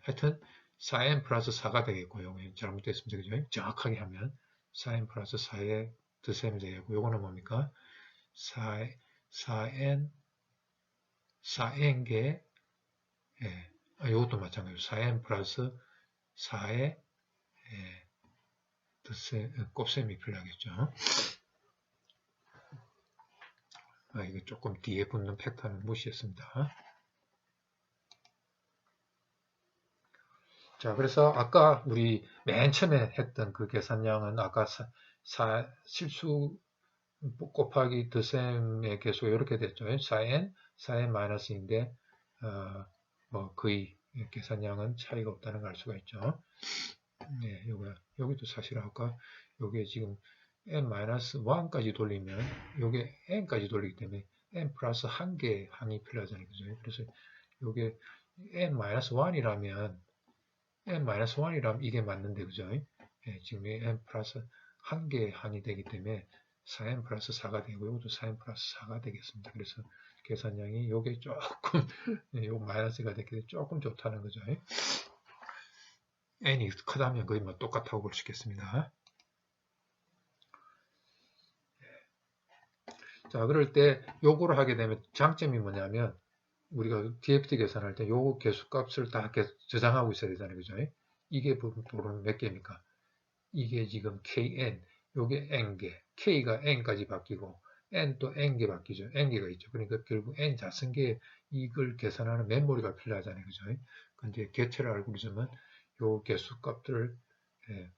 A: 하여튼 4n 플러스 4가 되겠고요. 잘못됐습니다. 그죠? 정확하게 하면 4n 플러스 4의 더셈이 되겠고, 요거는 뭡니까? 4n개 이것도 마찬가지로 4n 플러스 4의 곱셈이 필요하겠죠. 이거 조금 뒤에 붙는 팩터는 무시했습니다. 자, 그래서 아까 우리 맨 처음에 했던 그 계산량은 아까 실수 곱하기 덧셈의 개수가 이렇게 됐죠. 4n, 4n 마이너스인데 뭐 거의 계산량은 차이가 없다는 걸 알 수가 있죠. 네, 여기도 사실 아까 요게 지금 n-1까지 돌리면 요게 n까지 돌리기 때문에 n 플러스 한 개 항이 필요하잖아요. 그죠? 그래서 요게 n-1이라면 이게 맞는데, 그죠? 예, 지금 n 플러스 한 개 항이 되기 때문에 4n 플러스 4가 되고, 이것도 4n 플러스 4가 되겠습니다. 그래서 계산량이 요게 조금, 요 마이너스가 되기 때문에 조금 좋다는 거죠. n이 크다면 거의 뭐 똑같다고 볼 수 있겠습니다. 자, 그럴 때 요거를 하게 되면 장점이 뭐냐면, 우리가 DFT 계산할 때 요 개수값을 다 저장하고 있어야 되잖아요. 그죠? 이게 보면 몇 개입니까? 이게 지금 kn, 요게 n개, k가 n까지 바뀌고 n 또 n개 바뀌죠. n개가 있죠. 그러니까 결국 n 자승계에 이걸 계산하는 메모리가 필요하잖아요. 그죠? 근데 개체를 알고리즘은 요 개수값들을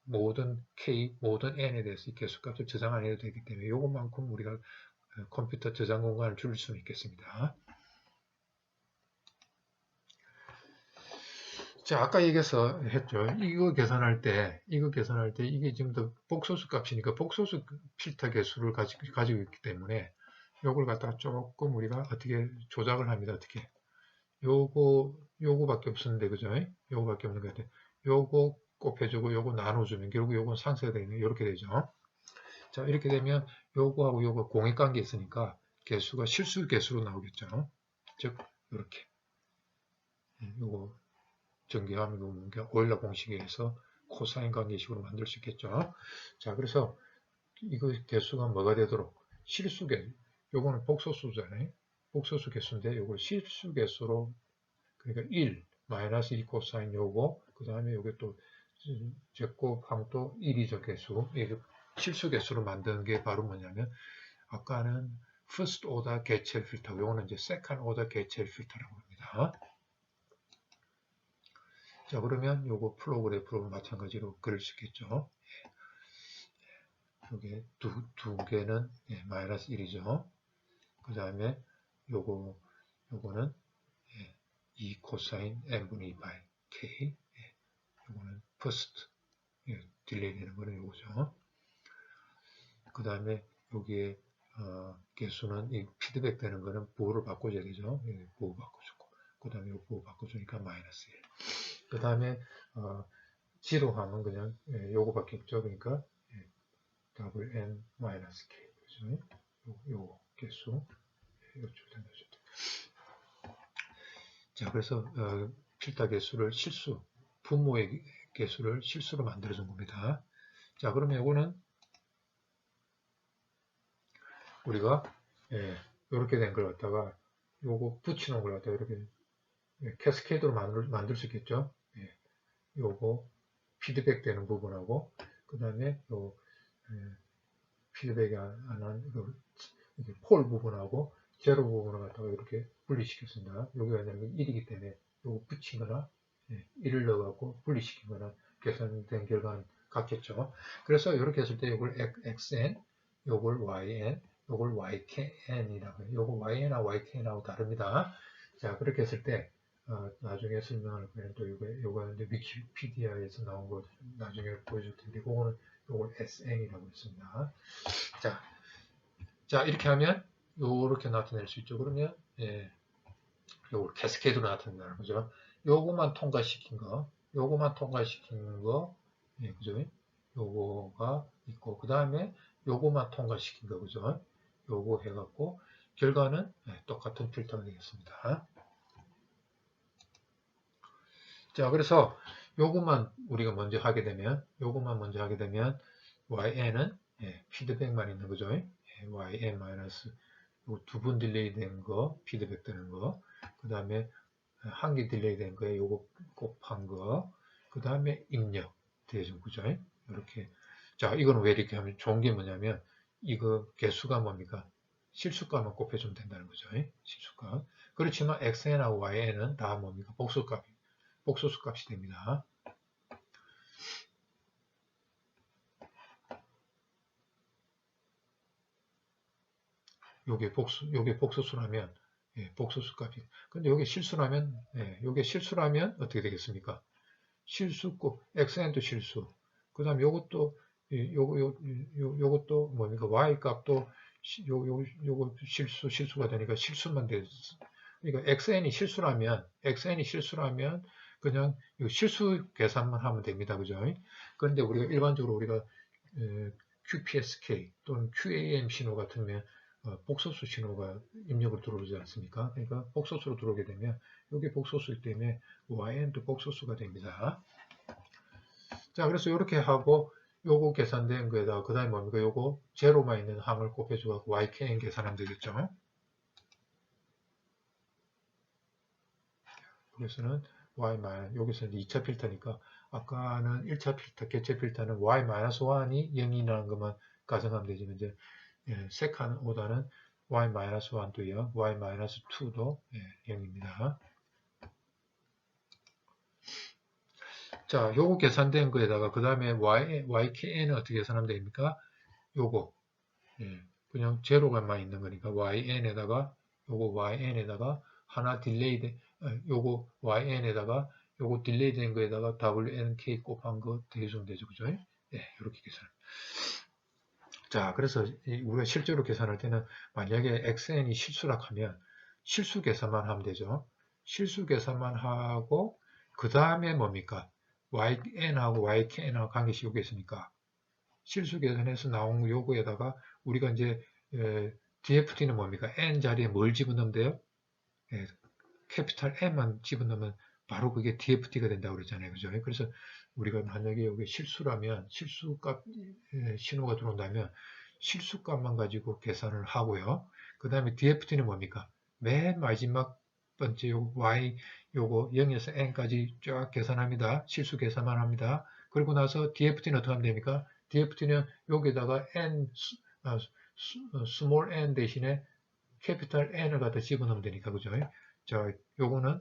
A: 모든 k, 모든 n에 대해서 이 개수값을 저장 안 해도 되기 때문에 요것만큼 우리가 컴퓨터 저장 공간을 줄일 수 있겠습니다. 자, 아까 얘기해서 했죠. 이거 계산할 때 이게 지금 더 복소수 값이니까 복소수 필터 개수를 가지고 있기 때문에 요걸 갖다가 조금 우리가 어떻게 조작을 합니다. 어떻게. 요거밖에 없었는데, 그죠? 요거밖에 없는 것 같아요. 요거 곱해주고 요거 나눠주면 결국 요건 상쇄가 되는 이렇게 되죠. 자, 이렇게 되면 요거하고 요거 공익관계 있으니까 개수가 실수 개수로 나오겠죠. 즉, 이렇게. 요거 전개하면 오일러 공식에 의해서 코사인 관계식으로 만들 수 있겠죠. 자, 그래서 이거 개수가 뭐가 되도록 실수 개수, 요거는 복소수잖아요. 복소수 개수인데 요걸 실수 개수로, 그러니까 1 마이너스 2 코사인 요거, 그 다음에 요게 또 제곱하면 또 1이죠 개수. 이게 실수 개수로 만드는 게 바로 뭐냐면 아까는 first order 겟첼 필터, 요거는 이제 second order 겟첼 필터라고 합니다. 자, 그러면 요거 플로그래프로 마찬가지로 그릴 수 있겠죠. 요게 두 개는 마이너스 1이죠. 그 다음에 요거는 2 코사인 n분의 2 파이 k. 요거는 first 딜레이 되는 거는 요거죠. 그 다음에 여기에 개수는 이 피드백 되는 거는 보호를 바꿔줘야 되죠. 보호 바꿔주고. 그 다음에 보호 바꿔주니까 마이너스 1. 그 다음에 지로하면 그냥 요거밖에 없죠. 그러니까 더블 n 마이너스 k. 그죠? 요 개수. 요쪽 당겨줄 때. 자, 그래서 필터 개수를 분모의 개수를 실수로 만들어준 겁니다. 자, 그러면 요거는 우리가 이렇게 된 걸 갖다가 요거 붙여놓은 걸 갖다가 이렇게 캐스케이드로 만들 수 있겠죠. 요거 피드백 되는 부분하고 그 다음에 요 피드백이 안한 폴 부분하고 제로 부분을 갖다가 이렇게 분리시켰습니다. 요게 왜냐면 1이기 때문에 요거 붙이거나 1을 넣어갖고 분리시키거나 계산된 결과는 같겠죠. 그래서 이렇게 했을 때 요걸 xn, 요걸 yn, 요걸 ykn이라고 해요. 요거 yn하고 ykn하고 다릅니다. 자, 그렇게 했을 때 나중에 설명할 거는 또 요거 이제 위키피디아에서 나온 거 나중에 보여줄 텐데 그거는 요걸 sn이라고 했습니다. 자, 이렇게 하면 요렇게 나타낼 수 있죠. 그러면 요걸 캐스케이드로 나타낸다는 거죠. 요거만 통과시킨 거, 그죠? 요거가 있고, 그 다음에 요거만 통과시킨 거, 그죠? 요거 해갖고, 결과는 똑같은 필터가 되겠습니다. 자, 그래서 요거만 우리가 먼저 하게 되면,yn은 피드백만 있는 거죠. yn 마이너스 두 번 딜레이 된 거, 피드백 되는 거, 그 다음에 한 개 딜레이 된 거에 요거 곱한 거, 그 다음에 입력 대중 구조. 이렇게. 자, 이거는 왜 이렇게 하면 좋은 게 뭐냐면, 이거 개수가 뭡니까? 실수값만 곱해주면 된다는 거죠. 실수값. 그렇지만 xn하고 yn은 다 뭡니까? 복소수 값이 됩니다. 요게 복소수라면, 복소수 값이. 근데 요게 실수라면, 요게 실수라면 어떻게 되겠습니까? 실수곱, xn도 실수. 그 다음 요것도, 요것도 뭡니까? y 값도, 요거 실수가 되니까 실수만 돼. 그러니까 xn이 실수라면, 그냥 실수 계산만 하면 됩니다. 그죠? 그런데 우리가 일반적으로 우리가 QPSK 또는 QAM 신호 같으면 복소수 신호가 입력을 들어오지 않습니까? 그러니까 복소수로 들어오게 되면 이게 복소수이기 때문에 YN도 복소수가 됩니다. 자, 그래서 이렇게 하고 요거 계산된 거에다가 그 다음에 뭡니까? 요거 제로만 있는 항을 곱해주고 YKN 계산하면 되겠죠? 여기서는 y 여기서는 2차 필터니까 아까는 1차 필터, 개체 필터는 y-1이 0이라는 것만 가정하면 되지만 이제 세칸 오다는 y-1도 0, y-2도 0입니다. 자, 요거 계산된 거에다가 그 다음에 YKN은 어떻게 계산하면 됩니까? 요거 그냥 제로가만 있는 거니까 YN에다가 요거 YN에다가 하나 딜레이 요거 YN에다가 요거 딜레이 된 거에다가 WNK 곱한 거 더해주면 되죠. 그죠? 이렇게 계산. 자, 그래서 우리가 실제로 계산할 때는 만약에 XN이 실수라 하면 실수 계산만 하면 되죠. 실수 계산만 하고 그 다음에 뭡니까? YN하고 YKN하고 관계식 요게 있으니까 실수 계산해서 나온 요거에다가 우리가 이제 DFT는 뭡니까? N 자리에 뭘 집어넣으면 돼요? 캐피탈 N만 집어넣으면 바로 그게 DFT가 된다고 그랬잖아요. 그죠? 그래서 우리가 만약에 여기 실수라면 실수값 신호가 들어온다면 실수값만 가지고 계산을 하고요. 그 다음에 DFT는 뭡니까? 맨 마지막 번째 Y 요거 0에서 N까지 쫙 계산합니다. 실수 계산만 합니다. 그리고 나서 DFT는 어떻게 하면 됩니까? DFT는 여기다가 N 스몰 n 대신에 캐피탈 N을 갖다 집어넣으면 되니까 그죠? 자, 요거는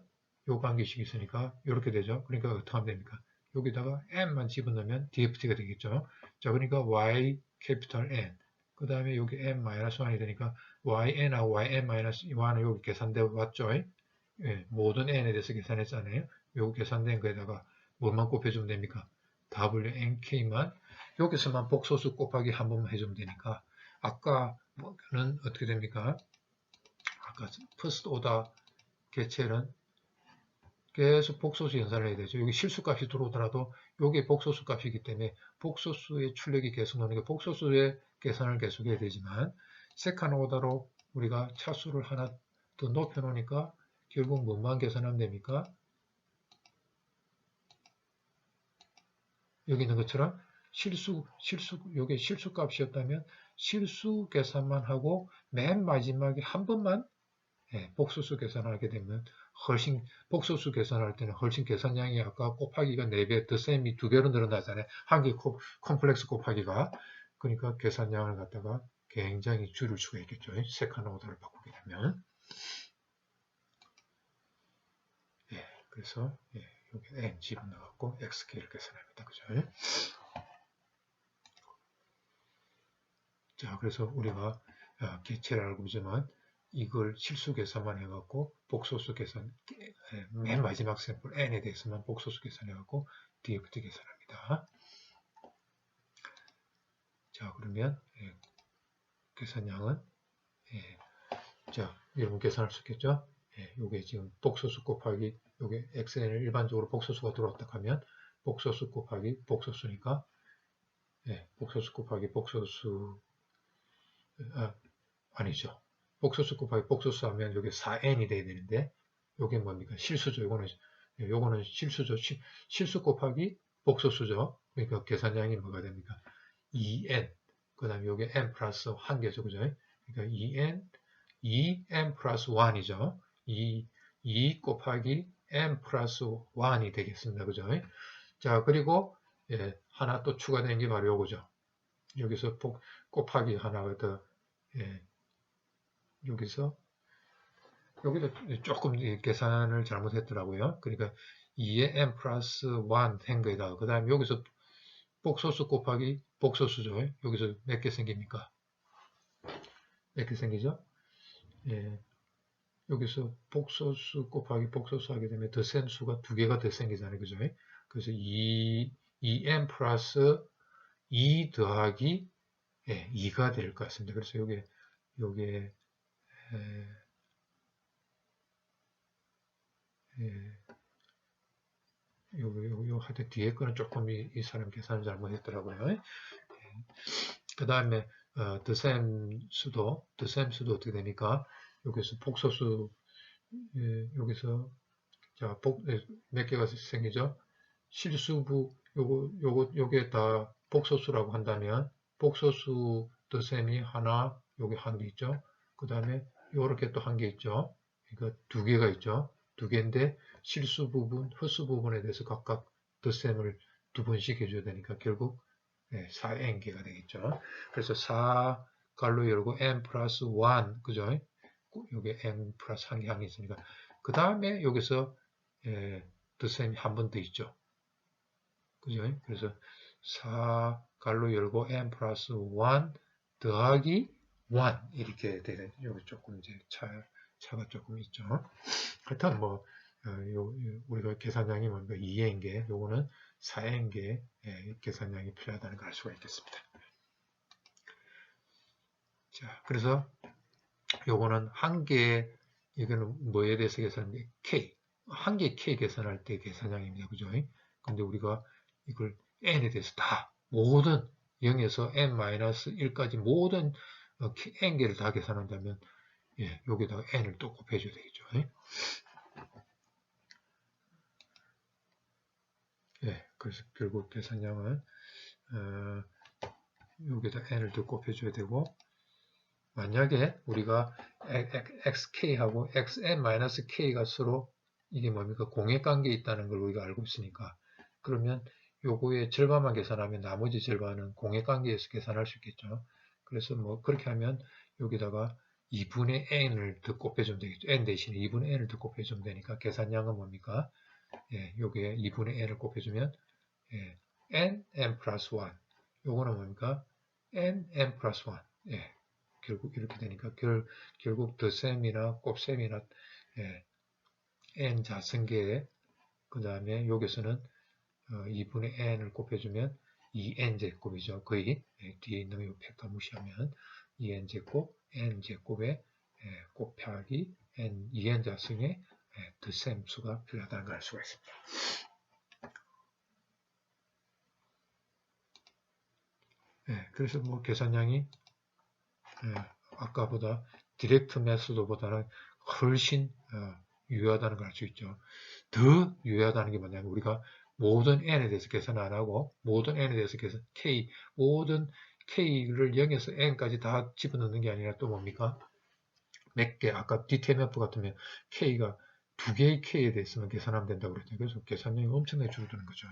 A: 요 관계식이 있으니까 이렇게 되죠. 그러니까 어떻게 하면 됩니까? 여기다가 N만 집어넣으면 DFT가 되겠죠. 자, 그러니까 Y 캐피탈 N. 그 다음에 여기 N-1이 되니까 YN하고 YN-1은 여기 계산되어 왔죠. 모든 N에 대해서 계산했잖아요. 요거 계산된 거에다가 뭐만 곱해주면 됩니까? WNK만 여기서만 복소수 곱하기 한 번만 해주면 되니까 아까는 어떻게 됩니까? 아까 퍼스트 오다 개체는 계속 복소수 연산을 해야 되죠. 여기 실수값이 들어오더라도 이게 복소수 값이기 때문에 복소수의 출력이 계속 나오는 게 복소수의 계산을 계속 해야 되지만 세칸 오다로 우리가 차수를 하나 더 높여 놓으니까 결국 뭐만 계산하면 됩니까? 여기 있는 것처럼 요게 실수 값이었다면 실수 계산만 하고 맨 마지막에 한 번만 복소수 계산하게 되면 훨씬 복소수 계산할 때는 훨씬 계산량이 아까 곱하기가 4배, 더셈이 2배로 늘어나잖아요. 한 개 콤플렉스 곱하기가. 그러니까 계산량을 갖다가 굉장히 줄일 수가 있겠죠. 세칸 오더를 바꾸게 되면. 그래서 여기 n 집어넣어갖고 xk를 계산합니다. 그죠? 자, 그래서 우리가 개체를 알고 있지만 이걸 실수 계산만 해갖고 복소수 계산 맨 마지막 샘플 n에 대해서만 복소수 계산해갖고 DFT 계산합니다. 자, 그러면 계산량은 자, 여러분 계산할 수 있겠죠? 요게 지금 복소수 곱하기 요게 xn을 일반적으로 복소수가 들어왔다 하면 복소수 곱하기 복소수니까 복소수 곱하기 복소수 아니죠. 복소수 곱하기 복소수 하면 여기 4n이 돼야 되는데 요게 뭡니까? 실수죠. 요거는 실수죠. 실수 곱하기 복소수죠. 그러니까 계산량이 뭐가 됩니까? 2n. 그 다음에 요게 n 플러스 1개죠. 그죠? 그러니까 2n 플러스 1이죠. 2 곱하기 n 플러스 1이 되겠습니다. 그죠? 자, 그리고 하나 또 추가된 게 바로 요거죠. 여기서 곱하기 하나가 더 여기서 조금 계산을 잘못했더라고요. 그러니까 2의 n 플러스 1 한 거에다가 그 다음에 여기서 복소수 곱하기 복소수죠. 여기서 몇 개 생깁니까? 몇 개 생기죠? 예, 여기서 복소수 곱하기 복소수 하게 되면 덧셈수가 두 개가 더 생기잖아요. 그죠? 그래서 2n 플러스 2 더하기 2가 될 것 같습니다. 그래서 요게 요 하여튼 뒤에 거는 조금 이 사람 계산을 잘못했더라고요. 그 다음에 덧셈수도 어떻게 되니까 여기서 복소수 여기서 자, 몇 개가 생기죠? 실수부 요게 다 복소수라고 한다면 복소수 덧셈이 하나 요게 한 개 있죠. 그 다음에 요렇게 또 한 개 있죠. 그러니까 두 개가 있죠. 두 개인데 실수 부분, 헛수 부분에 대해서 각각 덧셈을 두 번씩 해줘야 되니까 결국 4n개가 되겠죠. 그래서 4 갈로 열고 n 플러스 1 그죠? 요게 n 플러스 한 개 있으니까 그 다음에 여기서 덧셈이 한 번 더 있죠. 그죠? 그래서 4 갈로 열고 n 플러스 1 더하기 1 이렇게 되는 여기 조금 이제 차가 조금 있죠. 하여튼 뭐 우리가 계산량이 뭔가 2n개 요거는 4n개 계산량이 필요하다는 걸 알 수가 있겠습니다. 자, 그래서 요거는 한 개, 이거는 뭐에 대해서 계산하는데 K, 한 개 K 계산할 때 계산량입니다. 그죠? 근데 우리가 이걸 N에 대해서 다 모든 0에서 N-1까지 모든 N개를 다 계산한다면 여기다가 N을 또 곱해줘야 되겠죠. 그래서 결국 계산량은 여기다 N을 더 곱해줘야 되고 만약에 우리가 xk하고 xn-k가 서로 이게 뭡니까? 공액관계에 있다는 걸 우리가 알고 있으니까 그러면 요거의 절반만 계산하면 나머지 절반은 공액관계에서 계산할 수 있겠죠. 그래서 뭐 그렇게 하면 여기다가 2분의 n을 더 곱해주면 되겠죠. n 대신에 2분의 n을 더 곱해주면 되니까 계산량은 뭡니까? 요게 2분의 n을 곱해주면 n 플러스 1 요거는 뭡니까? n 플러스 1 결국 이렇게 되니까 결국 덧셈이나 곱셈이나 n 자승계 그 다음에 여기서는 2분의 n을 곱해주면 2n제곱이죠. 거의 뒤에 있는 이 팩터 무시하면 2n제곱 n제곱에 곱하기 n 2n 자승의 덧셈수가 필요하다는 걸 알 수가 있습니다. 그래서 뭐 계산량이 아까보다 디렉트 메소드보다는 훨씬 유효하다는 걸 알 수 있죠. 더 유효하다는 게 뭐냐면 우리가 모든 n에 대해서 계산 안 하고 모든 n에 대해서 계산 k 모든 k를 0에서 n까지 다 집어넣는 게 아니라 또 뭡니까? 몇 개 아까 DTMF 같으면 k가 두 개의 k에 대해서만 계산하면 된다고 그랬죠. 그래서 계산량이 엄청나게 줄어드는 거죠.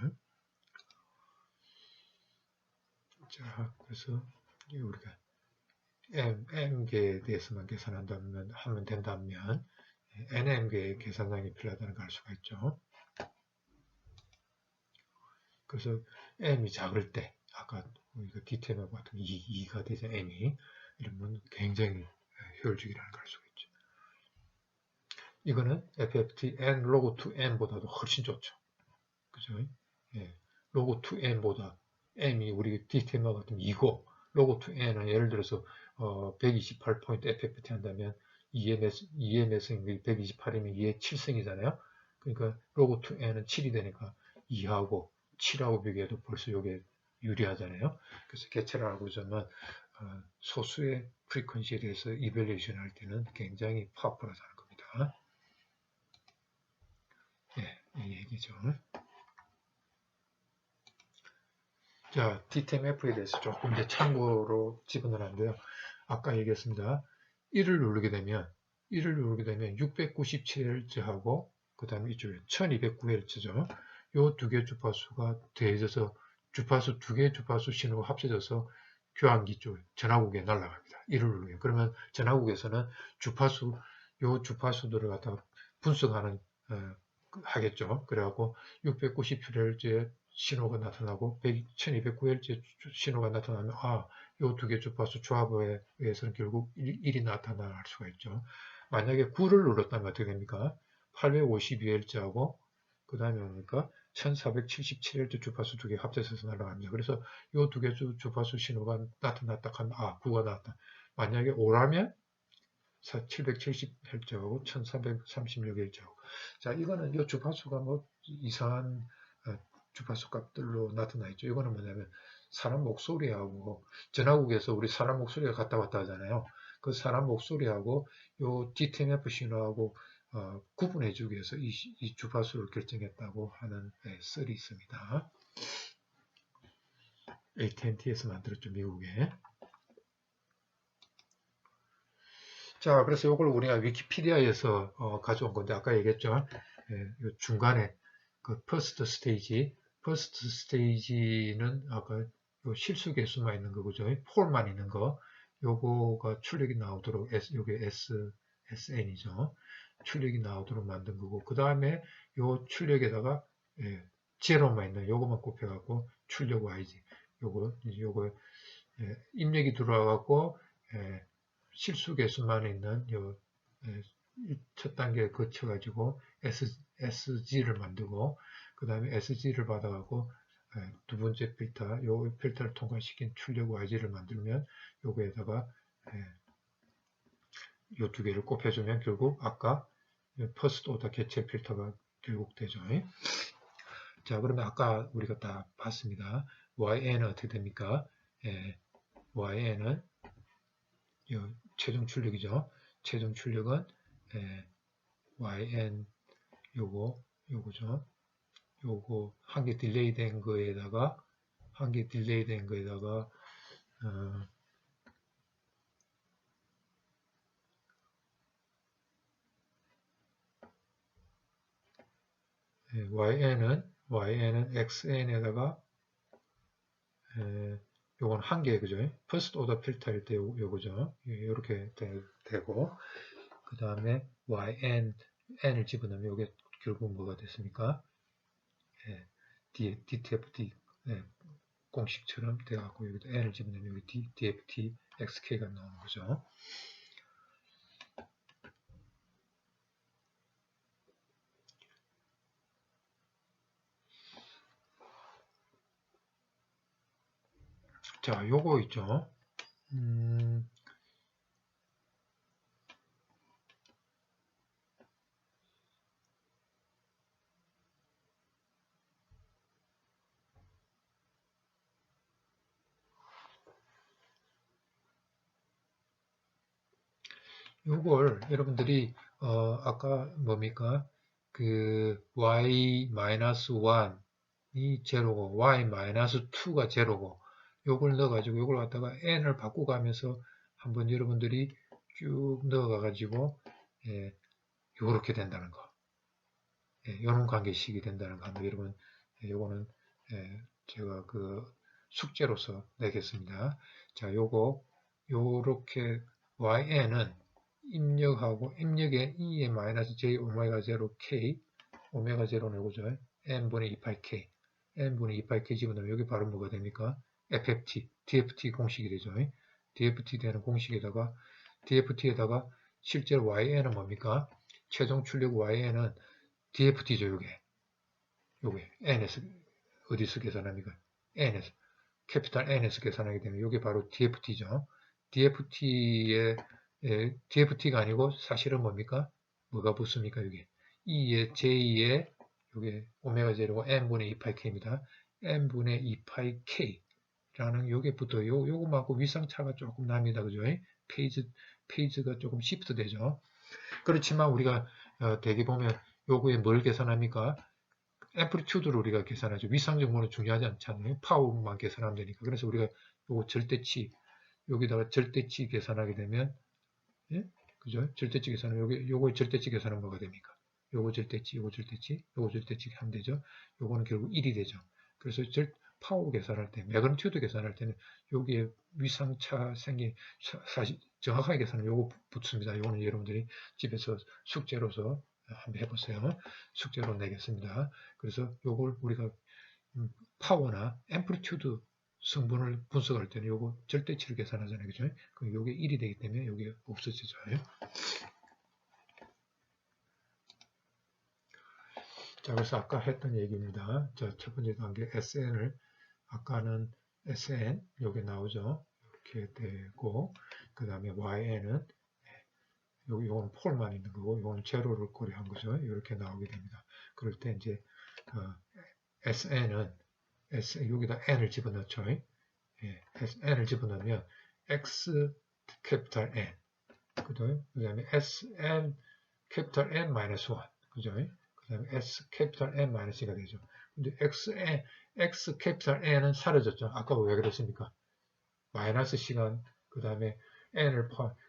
A: 자, 그래서 우리가 m개에 대해서만 계산한다면 하면 된다면 nm개의 계산량이 필요하다는 걸 알 수가 있죠. 그래서 m이 작을 때 아까 우리가 디테일하고 같은 2가 되죠. m이 이러면 굉장히 효율적이라는 걸 알 수가 있죠. 이거는 FFT n log 2n보다도 훨씬 좋죠. 그죠? log 2n보다 m이 우리 디테일하고 같은 2고 log 2n은 예를 들어서 128포인트 FFT 한다면 2의 몇 승이 128이면 2의 7승이잖아요. 그러니까 log 2n은 7이 되니까 2하고 7하고 비교해도 벌써 이게 유리하잖아요. 그래서 개체를 알고자면 소수의 프리퀀시에 대해서 이벨리에이션 할 때는 굉장히 파워풀하다는 겁니다. 이 얘기죠. 자, DTMF에 대해서 조금 이제 참고로 집어넣었는데요. 아까 얘기했습니다. 1을 누르게 되면 697Hz하고 그 다음에 이쪽에 1209Hz죠. 요 두 개 주파수가 더해져서 주파수 두 개의 주파수 신호가 합쳐져서 교환기 쪽 전화국에 날아갑니다. 1을 누르면 그러면 전화국에서는 요 주파수들을 갖다가 분석하는 하겠죠. 그래갖고 690Hz의 신호가 나타나고 1209Hz 신호가 나타나면 요 두 개 주파수 조합에 의해서는 결국 1이 나타날 수가 있죠. 만약에 9를 눌렀다면 어떻게 됩니까? 852Hz하고 그 다음에 뭡니까? 1477Hz 주파수 두 개 합쳐서 날아갑니다. 그래서 요 두 개 주파수 신호가 나타났다 하면 9가 나왔다. 만약에 5라면 770Hz하고 1336Hz하고 자 이거는 요 주파수가 뭐 이상한 주파수 값들로 나타나 있죠. 이거는 뭐냐면 사람 목소리하고 전화국에서 우리 사람 목소리가 갔다 왔다 하잖아요. 그 사람 목소리하고 요 DTMF 신호하고 구분해 주기 위해서 이 주파수를 결정했다고 하는 썰이 있습니다. AT&T에서 만들었죠, 미국에. 자, 그래서 이걸 우리가 위키피디아에서 가져온 건데 아까 얘기했죠. 요 중간에 그 퍼스트 스테이지는 아까 요 실수 개수만 있는 거 그죠? 폴만 있는 거 요거가 출력이 나오도록 요게 SN이죠. 출력이 나오도록 만든 거고 그 다음에 요 출력에다가 제로만 있는 요거만 곱해갖고 출력 YG 요거 입력이 들어와갖고 실수 개수만 있는 요 첫 단계에 거쳐가지고 SG를 만들고 그 다음에 SG를 받아가고 두 번째 필터, 요 필터를 통과시킨 출력 YG를 만들면 요거에다가 요 두 개를 곱해주면 결국 아까 퍼스트 오더 개체 필터가 결국 되죠. 자, 그러면 아까 우리가 다 봤습니다. YN은 어떻게 됩니까? YN은 요 최종 출력이죠. 최종 출력은 YN 요거죠. 요거 한 개 딜레이 된 거에다가 YN은 XN에다가 요건 한 개 그죠? 퍼스트 오더 필터일 때 요거죠. 이렇게 되고 그 다음에 N을 집어넣으면 요게 결국 뭐가 됐습니까? DTFT 공식처럼 돼갖고 여기다 N을 집어넣으면 여기 DFT XK가 나오는 거죠. 자, 요거 있죠. 요걸 여러분들이 아까 뭡니까? 그 y-1이 제로고 y-2가 제로고 요걸 넣어가지고 요걸 갖다가 n을 바꾸가면서 한번 여러분들이 쭉 넣어가가지고 요렇게 된다는 거. 요런 관계식이 된다는 거 한번 여러분 요거는 제가 그 숙제로서 내겠습니다. 자, 요렇게yn은 입력에 e의 마이너스 j 오메가 0 k 오메가 0는 요거죠. n분의 2파이 k n분의 2파이 k 집어넣으면 여기 바로 뭐가 됩니까? FFT, DFT 공식이 되죠. DFT 되는 공식에다가 DFT에다가 실제로 YN은 뭡니까? 최종 출력 YN은 DFT죠. 요게 N에서 어디서 계산합니까? N에서 캐피탈 N에서 계산하게 되면 요게 바로 DFT죠. DFT가 아니고 사실은 뭡니까? 뭐가 붙습니까? 여기 E의 J의 요게 오메가 제로고 N분의 2파이 K입니다. N분의 2파이 K라는 요게 붙어요. 요거만큼 위상차가 조금 납니다. 그죠? 페이지가 조금 시프트 되죠. 그렇지만 우리가 대개 보면 요거에 뭘 계산합니까? 앰플리튜드를 우리가 계산하죠. 위상 정보는 중요하지 않잖아요. 파워만 계산하면 되니까. 그래서 우리가 요거 절대치 여기다가 절대치 계산하게 되면 그죠? 절대치 계산하면 요거 절대치 계산하면 뭐가 됩니까? 요거 절대치 하면 되죠. 요거는 결국 1이 되죠. 그래서 파워 계산할 때, 매그니튜드 계산할 때는 여기에 위상차 사실 정확하게 계산하면 요거 붙습니다. 요거는 여러분들이 집에서 숙제로서 한번 해보세요. 숙제로 내겠습니다. 그래서 요걸 우리가 파워나 앰플리튜드 성분을 분석할 때는 요거 절대치를 계산하잖아요. 그죠? 그럼 요게 1이 되기 때문에 요게 없어지죠. 자, 그래서 아까 했던 얘기입니다. 자, 첫 번째 단계 SN을 아까는 SN 여기 나오죠. 이렇게 되고 그 다음에 YN은 요거는 폴만 있는 거고 요거는 제로를 고려한 거죠. 이렇게 나오게 됩니다. 그럴 때 이제 SN은 여기다 N을 집어넣죠. 예, N을 집어넣으면 X 캐피탈 N 그 다음에 SN 캐피탈 N 마이너스 1 그죠? 그 다음에 S 캐피탈 N 마이너스 2가 되죠. 근데 X 캐피탈 N은 사라졌죠. 아까 왜 그랬습니까? 마이너스 시간 그 다음에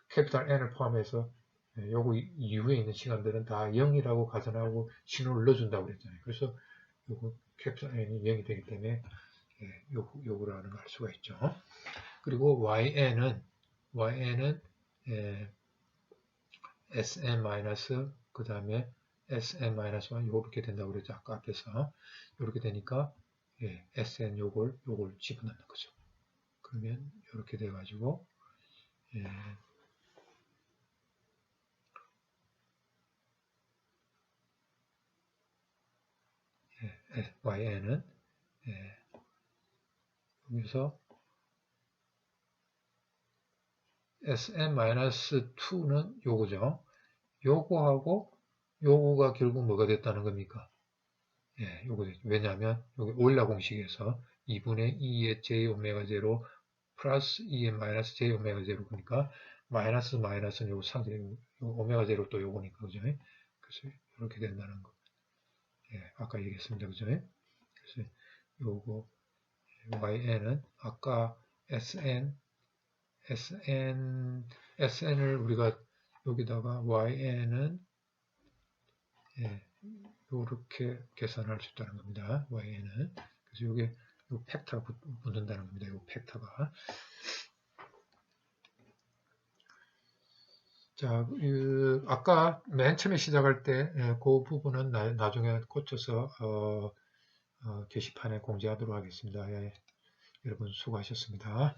A: 캐피탈 N을 포함해서 요거 이후에 있는 시간들은 다 0이라고 가정하고 신호를 넣어준다고 그랬잖아요. 그래서 요거 캐피탈 N이 0이 되기 때문에 요거라는 걸 알 수가 있죠. 그리고 YN은 SN 마이너스 그 다음에 SN-1 요렇게 된다고 그랬죠. 아까 앞에서 요렇게 되니까 SN 요걸 집어넣는 거죠. 그러면 요렇게 돼 가지고 YN은 여기서 SN-2는 요거죠. 요거하고 요거가 결국 뭐가 됐다는 겁니까? 요거 됐죠. 왜냐하면 여기 오일라 공식에서 2분의 2의 j 오메가 제로 플러스 2의 마이너스 j 오메가 제로 그러니까 마이너스는 요거 상대 요 오메가 제로 또 요거니까 그죠? 그래서 이렇게 된다는 거. 아까 얘기했습니다. 그죠? 그래서 요거 YN은 아까 SN을 우리가 여기다가 YN은 이렇게 계산할 수 있다는 겁니다. YN은 그래서 이게 요 팩터가 붙는다는 겁니다. 요 팩터가 자, 아까 맨 처음에 시작할 때 그 부분은 나중에 고쳐서 게시판에 공지하도록 하겠습니다. 여러분 수고하셨습니다.